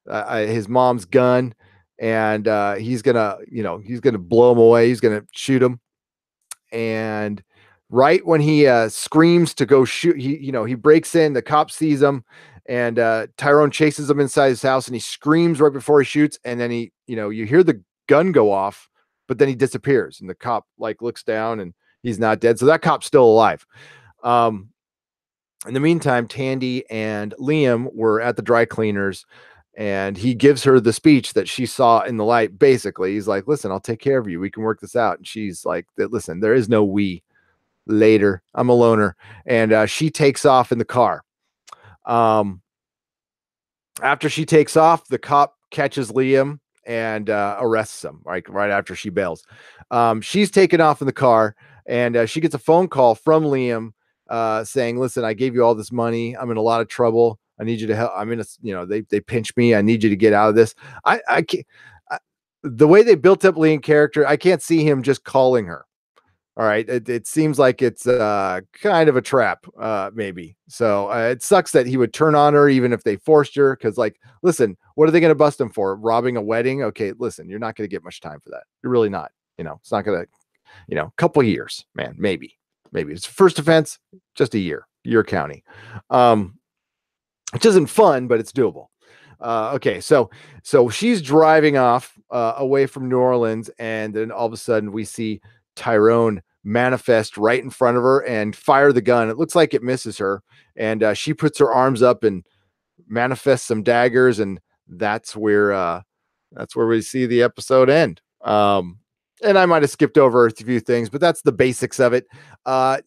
[SPEAKER 1] his mom's gun, and he's gonna blow him away. He's gonna shoot him, and right when he screams to go shoot, he breaks in. The cop sees him, and Tyrone chases him inside his house, and he screams right before he shoots, and then you hear the gun go off, but then he disappears, and the cop looks down, and he's not dead. So that cop's still alive. In the meantime, Tandy and Liam were at the dry cleaners, and he gives her the speech that she saw in the light. Basically, he's like, "Listen, I'll take care of you. We can work this out." And she's like, "Listen, there is no we. Later, I'm a loner." And she takes off in the car. After she takes off, the cop catches Liam and arrests him right after she bails. She's taken off in the car, and she gets a phone call from Liam saying, "Listen, I gave you all this money. I'm in a lot of trouble. I need you to help. I'm in a, they pinched me. I need you to get out of this." I can't. The way they built up Liam's character, I can't see him just calling her. All right. It seems like it's kind of a trap, maybe. So it sucks that he would turn on her even if they forced her. Because, listen, what are they going to bust him for? Robbing a wedding? Okay, listen, you're not going to get much time for that. You're really not. It's not going to, a couple of years, man, maybe. It's first offense, just a year county, which isn't fun, but it's doable. Okay, so she's driving off away from New Orleans, and then all of a sudden we see Tyrone manifest right in front of her and fire the gun. It looks like it misses her, and she puts her arms up and manifests some daggers, and that's where we see the episode end. And I might have skipped over a few things, but that's the basics of it.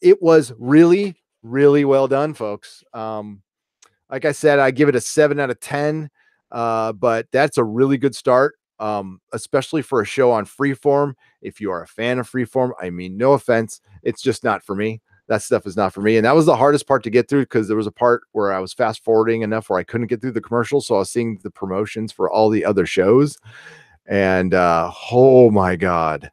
[SPEAKER 1] It was really, really well done, folks. Like I said, I give it a 7 out of 10, but that's a really good start, especially for a show on Freeform. If you are a fan of Freeform, I mean, no offense, it's just not for me. That stuff is not for me. And that was the hardest part to get through, because there was a part where I was fast forwarding enough where I couldn't get through the commercials. So I was seeing the promotions for all the other shows. And oh my God.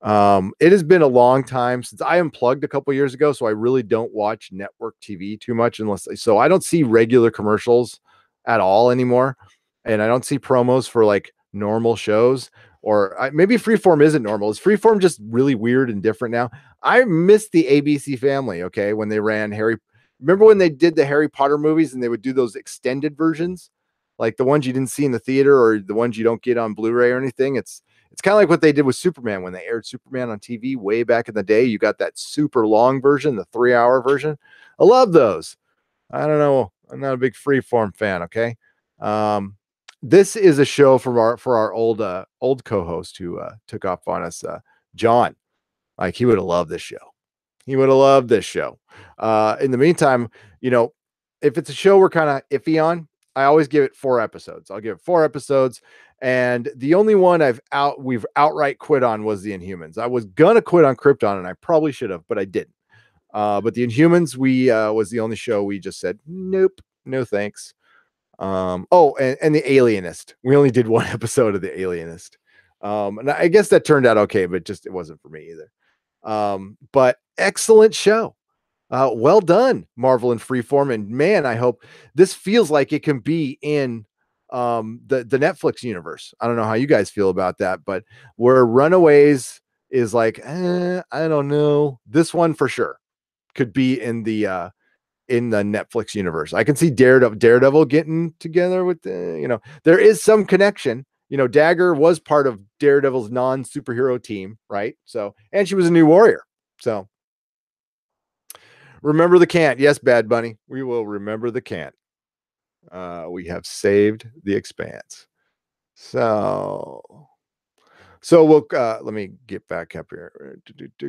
[SPEAKER 1] It has been a long time since I unplugged a couple years ago, so I really don't watch network TV too much so I don't see regular commercials at all anymore, and I don't see promos for normal shows, or maybe Freeform isn't normal. Is Freeform just really weird and different now? I miss the ABC Family. Okay, when they ran remember when they did the Harry Potter movies and they would do those extended versions, like the ones you didn't see in the theater or the ones you don't get on Blu-ray or anything? It's kind of like what they did with Superman when they aired Superman on TV way back in the day. You got that super long version, the 3-hour version. I love those. I don't know. I'm not a big Freeform fan. Okay. This is a show for our old co-host who took off on us, John. He would have loved this show. He would have loved this show. In the meantime, if it's a show we're kind of iffy on, I always give it 4 episodes. I'll give it 4 episodes. And the only one we've outright quit on was the Inhumans. I was gonna quit on Krypton, and I probably should have, but I didn't. But the Inhumans, was the only show we just said, nope, no thanks. And the Alienist. We only did 1 episode of the Alienist. And I guess that turned out okay, but it wasn't for me either. But excellent show. Well done, Marvel and Freeform. And man, I hope this feels like it can be in the Netflix universe. I don't know how you guys feel about that, but where Runaways is like, I don't know. This one for sure could be in the Netflix universe. I can see Daredevil getting together with there is some connection. Dagger was part of Daredevil's non-superhero team, right? So, and she was a new warrior. So remember the can't. Yes, Bad Bunny. We will remember the can't. We have saved the expanse. So we'll let me get back up here.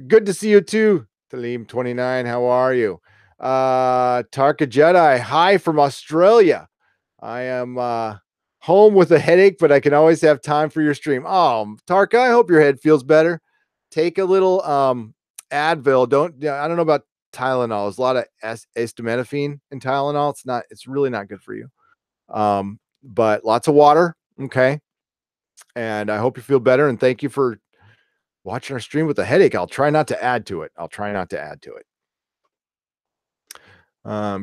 [SPEAKER 1] Good to see you too, Talim29. How are you? Tarka Jedi, hi from Australia. I am home with a headache, but I can always have time for your stream. Oh, Tarka, I hope your head feels better. Take a little Advil. I don't know about Tylenol. There's a lot of acetaminophen in Tylenol. It's really not good for you. But lots of water. Okay. And I hope you feel better. And thank you for watching our stream with a headache. I'll try not to add to it.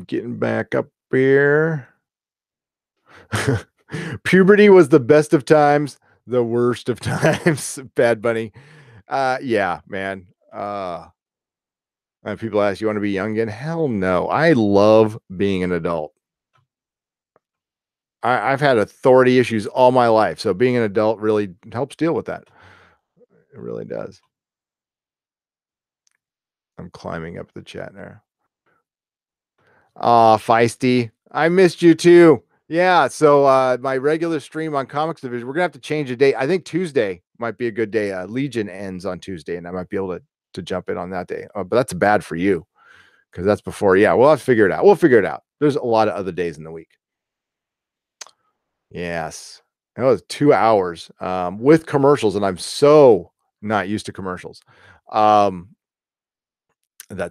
[SPEAKER 1] Getting back up here. Puberty was the best of times, the worst of times. Bad Bunny. Yeah, man. And people ask, you want to be young again? Hell no. I love being an adult. I've had authority issues all my life. So being an adult really helps deal with that. It really does. I'm climbing up the chat now. Feisty. I missed you too. Yeah. So my regular stream on Comics Division, we're gonna have to change the date. I think Tuesday might be a good day. Legion ends on Tuesday, and I might be able to jump in on that day. But that's bad for you because that's before. Yeah, we'll have to figure it out. We'll figure it out. There's a lot of other days in the week. Yes. It was 2 hours with commercials, and I'm so not used to commercials. That's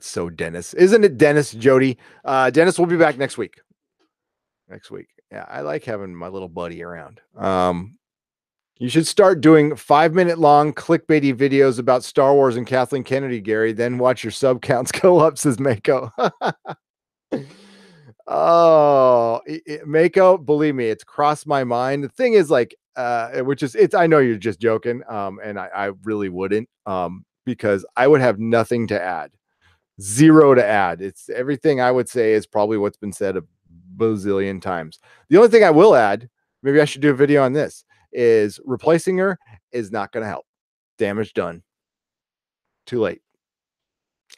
[SPEAKER 1] so Dennis. Isn't it Dennis, Jody? Dennis will be back next week. Yeah, I like having my little buddy around. You should start doing 5-minute long clickbaity videos about Star Wars and Kathleen Kennedy, Gary. Then watch your sub counts go up, says Mako. Oh, Mako, believe me, it's crossed my mind. The thing is, like, I know you're just joking, and I really wouldn't, because I would have nothing to add, zero to add. It's everything I would say is probably what's been said a bazillion times. The only thing I will add, maybe I should do a video on this, is replacing her is not going to help. Damage done. Too late.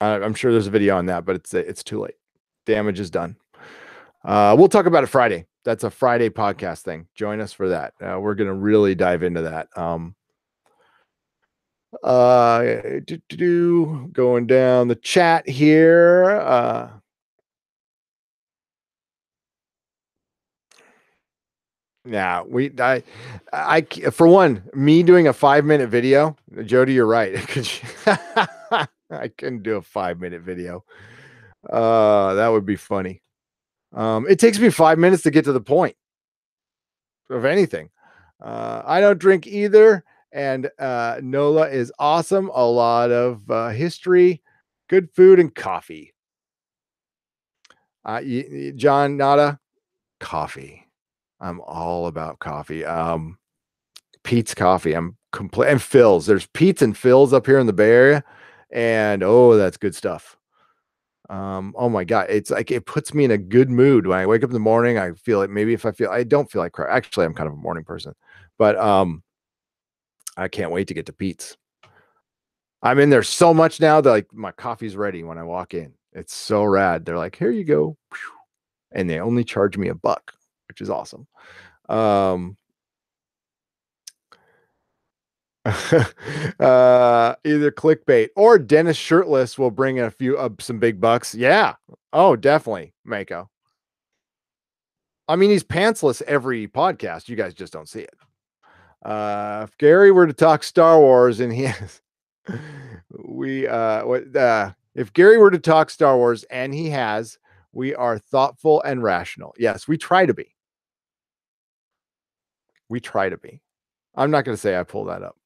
[SPEAKER 1] I'm sure there's a video on that, but it's too late. Damage is done. We'll talk about it Friday. That's a Friday podcast thing. Join us for that. We're going to really dive into that. Going down the chat here. Yeah, I for one, me doing a 5-minute video, Jody, you're right. I couldn't do a 5-minute video. That would be funny. It takes me 5 minutes to get to the point of anything. I don't drink either. And NOLA is awesome. A lot of history, good food, and coffee. John Nada, coffee. I'm all about coffee. Pete's Coffee. I'm complete, and Phil's. There's Pete's and Phil's up here in the Bay Area, and that's good stuff. Oh my God, it's like it puts me in a good mood when I wake up in the morning. I feel like maybe if I don't feel like crap. Actually, I'm kind of a morning person, but I can't wait to get to Pete's. I'm in there so much now that like my coffee's ready when I walk in. It's so rad. They're like, here you go, and they only charge me $1, which is awesome. Either clickbait or Dennis shirtless will bring in some big bucks. Yeah. Oh, definitely, Mako. I mean, he's pantsless every podcast. You guys just don't see it. If Gary were to talk Star Wars and he has, if Gary were to talk Star Wars and he has, we are thoughtful and rational. Yes, we try to be. I'm not going to say I pull that up.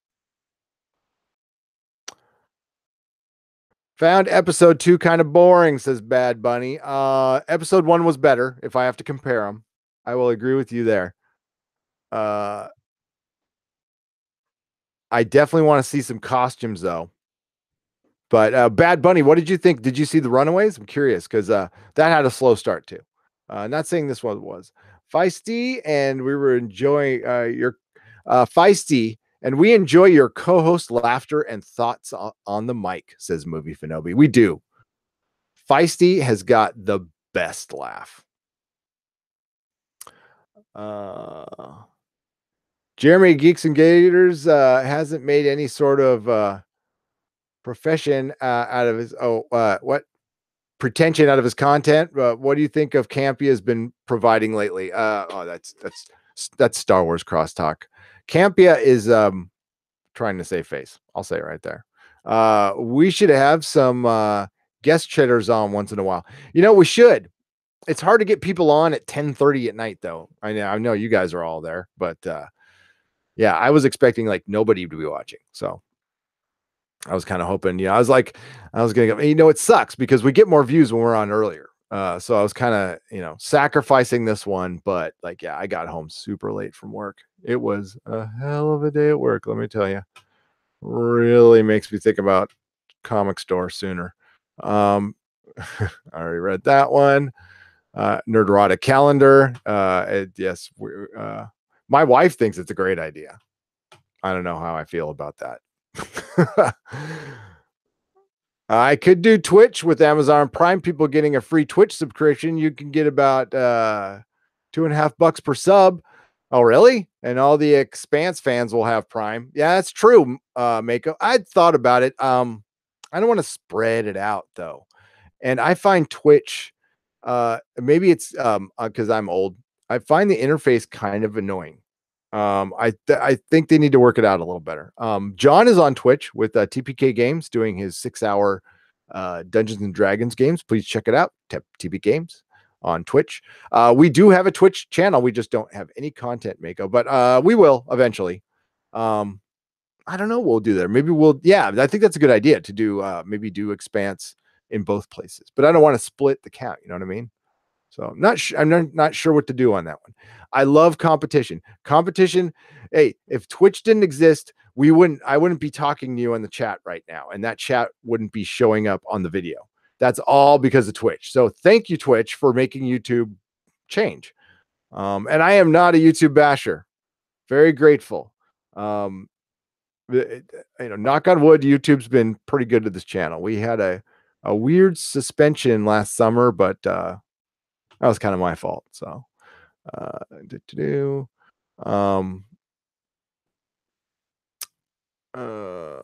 [SPEAKER 1] Found episode 2 kind of boring, says Bad Bunny. Episode 1 was better if I have to compare them. I will agree with you there. I definitely want to see some costumes though. But Bad Bunny, what did you think? Did you see the Runaways? I'm curious because that had a slow start too. Not saying this one was feisty, and we were enjoying your feisty, and we enjoy your co-host laughter and thoughts on the mic. Says Movie Fanobi. We do. Feisty has got the best laugh. Jeremy Geeks and Gators hasn't made any sort of profession out of his pretension out of his content. What do you think of Campy has been providing lately? That's Star Wars crosstalk. Campia is trying to save face. I'll say it right there. We should have some guest chatters on once in a while. We should. It's hard to get people on at 10:30 at night, though. I know you guys are all there, but yeah, I was expecting like nobody to be watching. So I was kind of hoping, I was gonna go, it sucks because we get more views when we're on earlier. So I was kind of, sacrificing this one, but like, yeah, I got home super late from work. It was a hell of a day at work. Let me tell you, really makes me think about comic store sooner. I already read that one. Nerderotic calendar. Yes. My wife thinks it's a great idea. I don't know how I feel about that. I could do Twitch with Amazon Prime. People getting a free Twitch subscription. You can get about $2.50 per sub. Oh, really? And all the Expanse fans will have Prime. Yeah, that's true, Mako. I'd thought about it. I don't want to spread it out though. And I find Twitch, maybe it's because I'm old. I find the interface kind of annoying. I think they need to work it out a little better. John is on Twitch with TPK Games doing his 6-hour Dungeons and Dragons games. Please check it out. TP Games on Twitch. We do have a Twitch channel. We just don't have any content, Mako, but we will eventually. I don't know what we'll do there. Maybe I think that's a good idea to do, maybe do Expanse in both places, but I don't want to split the count. You know what I mean? So I'm not sure what to do on that one. I love competition. Hey, if Twitch didn't exist, I wouldn't be talking to you in the chat right now, and that chat wouldn't be showing up on the video. That's all because of Twitch. So thank you, Twitch, for making YouTube change. And I am not a YouTube basher. Very grateful. Knock on wood, YouTube's been pretty good to this channel. We had a weird suspension last summer, but that was kind of my fault. So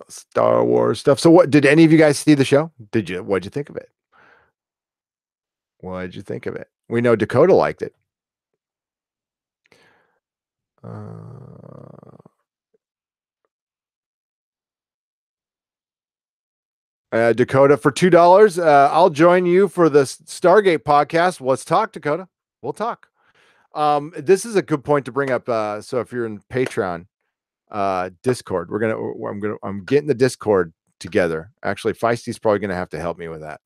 [SPEAKER 1] Star Wars stuff. So what did any of you guys see the show? What'd you think of it? We know Dakota liked it. Dakota, for $2, I'll join you for the Stargate podcast. Let's talk, Dakota. We'll talk. This is a good point to bring up. So if you're in Patreon, Discord, I'm getting the Discord together. Actually, Feisty's probably gonna have to help me with that.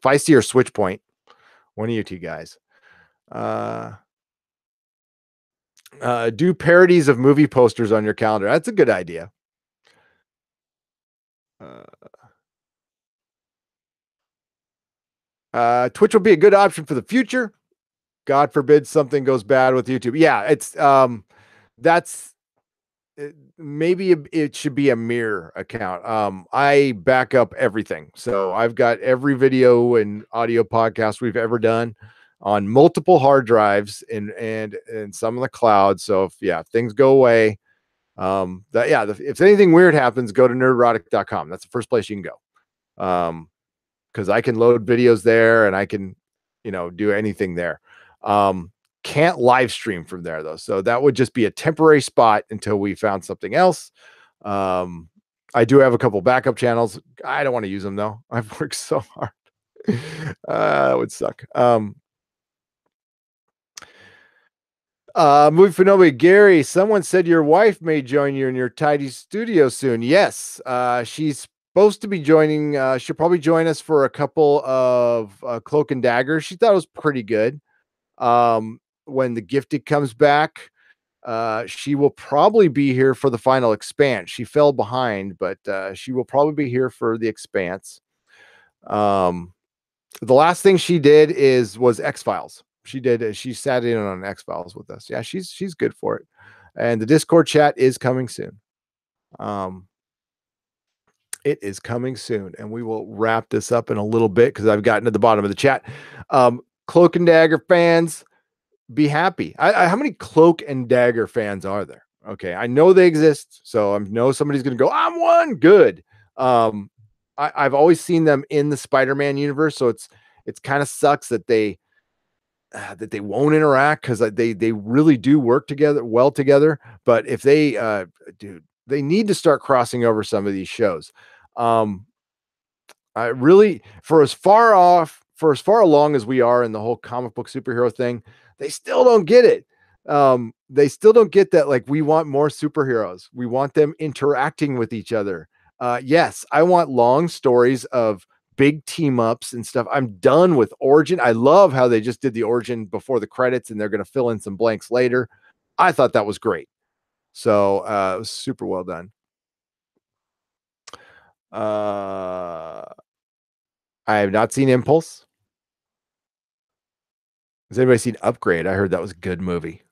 [SPEAKER 1] Feisty or Switchpoint, one of you two guys. Do parodies of movie posters on your calendar. That's a good idea. Twitch will be a good option for the future. God forbid something goes bad with YouTube. Yeah, it's maybe it should be a mirror account. I back up everything. So I've got every video and audio podcast we've ever done on multiple hard drives and some in the cloud. So if things go away, if anything weird happens, go to nerderotic.com. That's the first place you can go. Because I can load videos there and I can, do anything there. Can't live stream from there though. So that would just be a temporary spot until we found something else. I do have a couple backup channels. I don't want to use them though. I've worked so hard. It would suck. Movie Fanobi, Gary, someone said your wife may join you in your tidy studio soon. Yes. She's supposed to be joining. She'll probably join us for a couple of Cloak and Dagger. She thought it was pretty good. When The Gifted comes back, She will probably be here for the final expanse. She fell behind, but she will probably be here for the expanse. The last thing she did was X-Files. She sat in on X-Files with us. Yeah, she's good for it. And the Discord chat is coming soon. It is coming soon, and we will wrap this up in a little bit because I've gotten to the bottom of the chat. Cloak and Dagger fans, be happy. How many Cloak and Dagger fans are there? Okay, I know they exist, so I know somebody's going to go, I'm one. Good. I've always seen them in the Spider-Man universe, so it's kind of sucks that they won't interact because they really do work well together. But if they they need to start crossing over some of these shows. I really, for as far along as we are in the whole comic book superhero thing, they still don't get it. They still don't get that. Like, we want more superheroes. We want them interacting with each other. Yes, I want long stories of big team ups and stuff. I'm done with Origin. I love how they just did the Origin before the credits and they're going to fill in some blanks later. I thought that was great. So it was super well done. I have not seen Impulse. Has anybody seen Upgrade? I heard that was a good movie.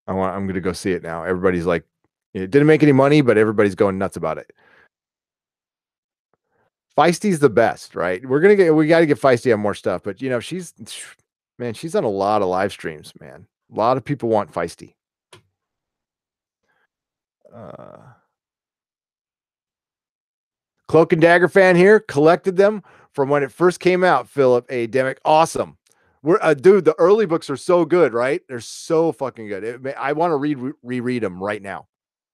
[SPEAKER 1] I'm going to go see it now. Everybody's like, it didn't make any money, but everybody's going nuts about it. Feisty's the best, right? We got to get Feisty on more stuff, but she's on a lot of live streams, man. A lot of people want Feisty. Cloak and Dagger fan here, collected them from when it first came out, Philip A. Demick. Awesome. Dude, the early books are so good, right? They're so fucking good. I want to reread them right now.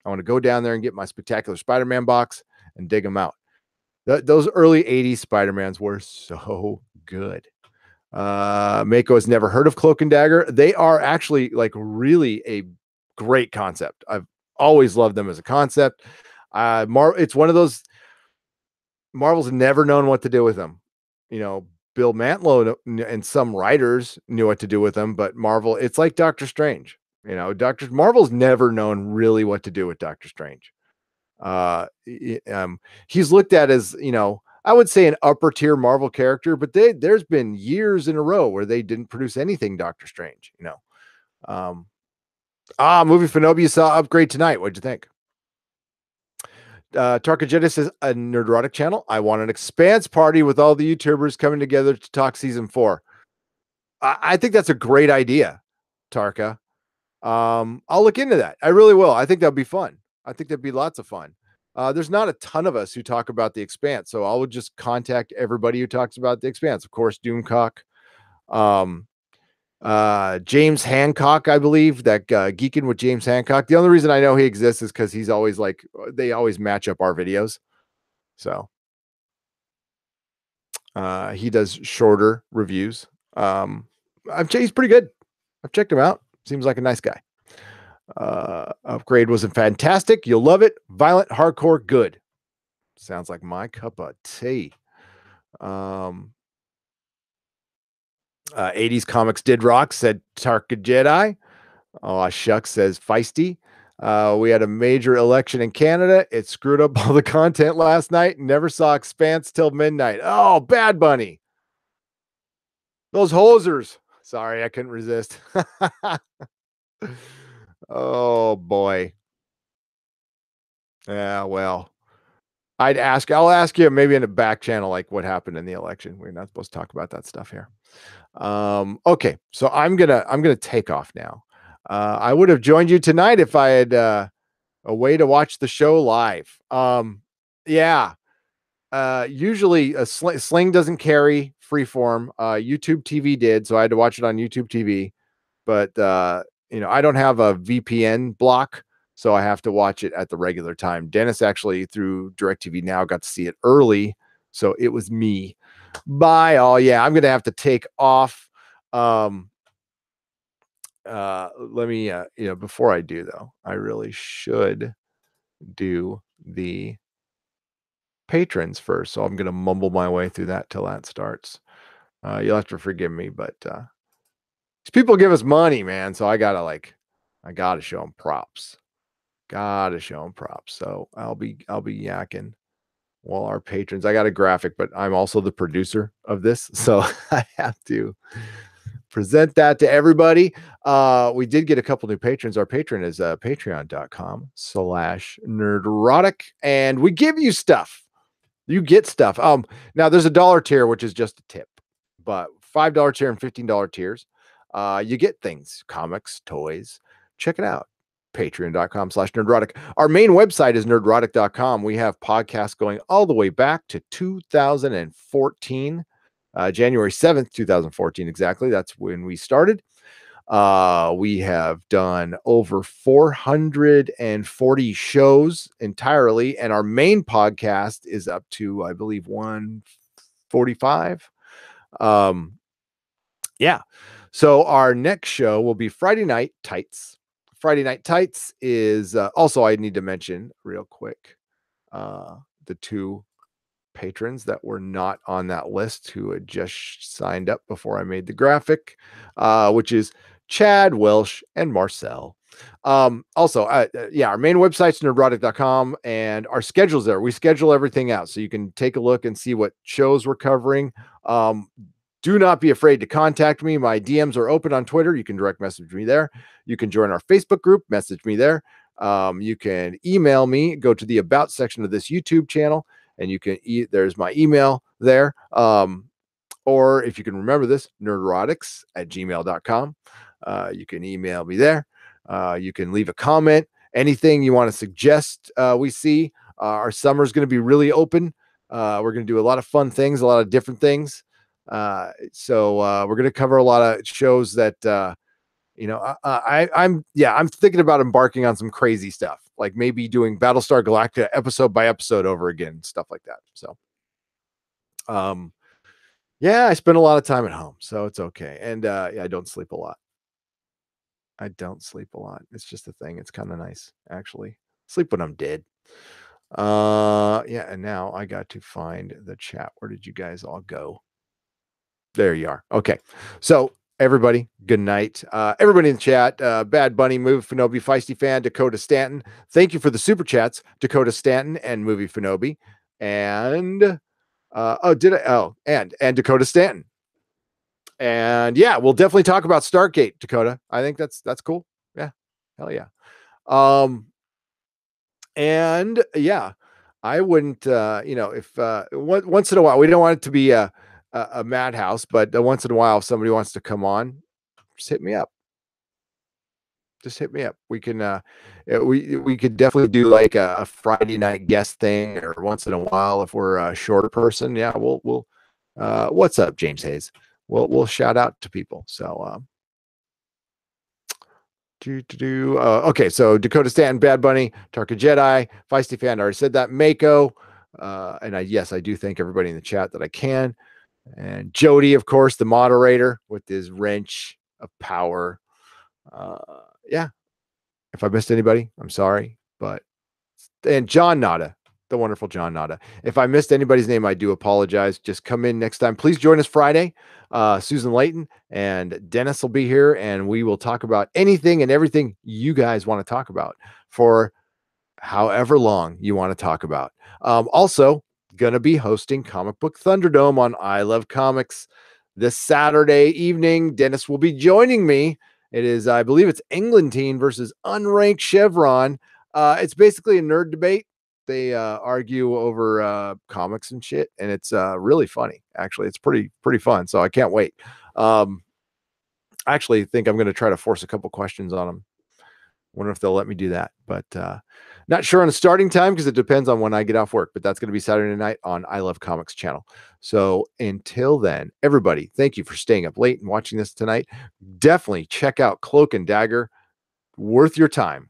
[SPEAKER 1] I want to go down there and get my Spectacular Spider-Man box and dig them out. Those early 80s Spider-Mans were so good. Mako has never heard of Cloak and Dagger. They are actually like really a great concept. I've always loved them as a concept. It's one of those, Marvel's never known what to do with them. Bill Mantlo and some writers knew what to do with them, but Marvel, it's like Doctor Strange. Marvel's never known really what to do with Doctor Strange. He's looked at as, I would say an upper tier Marvel character, but there's been years in a row where they didn't produce anything Doctor Strange. Movie Fanobi, you saw Upgrade tonight. What'd you think? Tarka says, a Nerdotic channel. I want an expanse party with all the YouTubers coming together to talk season 4. I think that's a great idea, Tarka. I'll look into that. I really will. I think that'd be fun. I think that'd be lots of fun. There's not a ton of us who talk about the Expanse, so I would just contact everybody who talks about the Expanse. Of course, Doomcock, James Hancock, I believe, that Geeking with James Hancock. The only reason I know he exists is because he's always they always match up our videos. So he does shorter reviews. He's pretty good. I've checked him out. Seems like a nice guy. Upgrade wasn't fantastic. You'll love it. Violent, hardcore, good. Sounds like my cup of tea. 80s comics did rock, said Tarka Jedi. Oh, shucks, says Feisty. We had a major election in Canada. It screwed up all the content last night. Never saw Expanse till midnight. Oh, Bad Bunny. Those hosers. Sorry, I couldn't resist. Oh, boy. Yeah, well, I'll ask you maybe in a back channel, like what happened in the election. We're not supposed to talk about that stuff here. Okay, so I'm gonna take off now. I would have joined you tonight if I had a way to watch the show live. Yeah. Usually Sling doesn't carry Freeform. YouTube TV did, so I had to watch it on YouTube TV. But I don't have a VPN block, so I have to watch it at the regular time. Dennis actually, through DirecTV Now, got to see it early, so it was me. Bye all. Yeah, I'm gonna have to take off. Let me before I do, though, I really should do the patrons first, so I'm gonna mumble my way through that till that starts. You'll have to forgive me, but these people give us money, man, so I gotta I gotta show them props. Gotta show them props. So I'll be yakking. Well, our patrons, I got a graphic, but I'm also the producer of this, so I have to present that to everybody. We did get a couple new patrons. Our patron is patreon.com/nerdrotic, and we give you stuff. You get stuff. Now there's a $1 tier, which is just a tip, but $5 tier and $15 tiers, you get things, comics, toys. Check it out. Patreon.com/nerdrotic. Our main website is nerdrotic.com. We have podcasts going all the way back to 2014, January 7th, 2014, exactly. That's when we started. We have done over 440 shows entirely, and our main podcast is up to, I believe, 145. Yeah. So our next show will be Friday Night Tights. Friday Night Tights is also, I need to mention real quick, the two patrons that were not on that list who had just signed up before I made the graphic, which is Chad, Welsh, and Marcel. Also, yeah, our main website's nerdrotic.com, and our schedule's there. We schedule everything out so you can take a look and see what shows we're covering. Do not be afraid to contact me. My DMs are open on Twitter. You can direct message me there. You can join our Facebook group, message me there. You can email me, go to the About section of this YouTube channel, and you can there's my email there. Or if you can remember this, nerdrotics@gmail.com. You can email me there. You can leave a comment, anything you want to suggest we see. Our summer is going to be really open. We're going to do a lot of fun things, a lot of different things. So we're going to cover a lot of shows that, I'm thinking about embarking on some crazy stuff, like maybe doing Battlestar Galactica episode by episode over again, stuff like that. So, yeah, I spend a lot of time at home, so it's okay. And I don't sleep a lot. It's just a thing. It's kind of nice, actually. Sleep when I'm dead. And now I got to find the chat. Where did you guys all go? There you are. Okay. So everybody, good night. Everybody in the chat, Bad Bunny, Movie Fanobi, Feisty Fan, Dakota Stanton. Thank you for the super chats, Dakota Stanton and Movie Fanobi. And and Dakota Stanton. And yeah, we'll definitely talk about Stargate, Dakota. I think that's cool. Yeah. Hell yeah. And yeah, I wouldn't, if once in a while, we don't want it to be a madhouse, but once in a while, if somebody wants to come on, just hit me up. We can, we could definitely do like a Friday night guest thing, or once in a while, if we're a shorter person. Yeah, we'll what's up, James Hayes? We'll shout out to people. So, okay, so Dakota Stanton, Bad Bunny, Tarka Jedi, Feisty Fan, I already said that. Mako, and I do thank everybody in the chat that I can. And Jody, of course, the moderator with his wrench of power. Yeah. If I missed anybody, I'm sorry. And John Nada, the wonderful John Nada. If I missed anybody's name, I do apologize. Just come in next time. Please join us Friday. Susan Layton and Dennis will be here, and we will talk about anything and everything you guys want to talk about for however long you want to talk about. Also, going to be hosting Comic Book Thunderdome on I Love Comics this Saturday evening. Dennis will be joining me. It is, I believe it's Englentine versus Unranked Chevron. It's basically a nerd debate. They argue over comics and shit, and it's really funny. Actually, it's pretty fun. So I can't wait. I actually think I'm going to try to force a couple questions on them. Wonder if they'll let me do that, but not sure on the starting time because it depends on when I get off work. But that's going to be Saturday night on I Love Comics channel. So until then, everybody, thank you for staying up late and watching this tonight. Definitely check out Cloak and Dagger. Worth your time.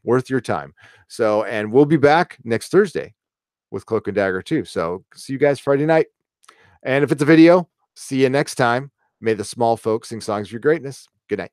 [SPEAKER 1] So, and we'll be back next Thursday with Cloak and Dagger too. So see you guys Friday night. And if it's a video, see you next time. May the small folks sing songs of your greatness. Good night.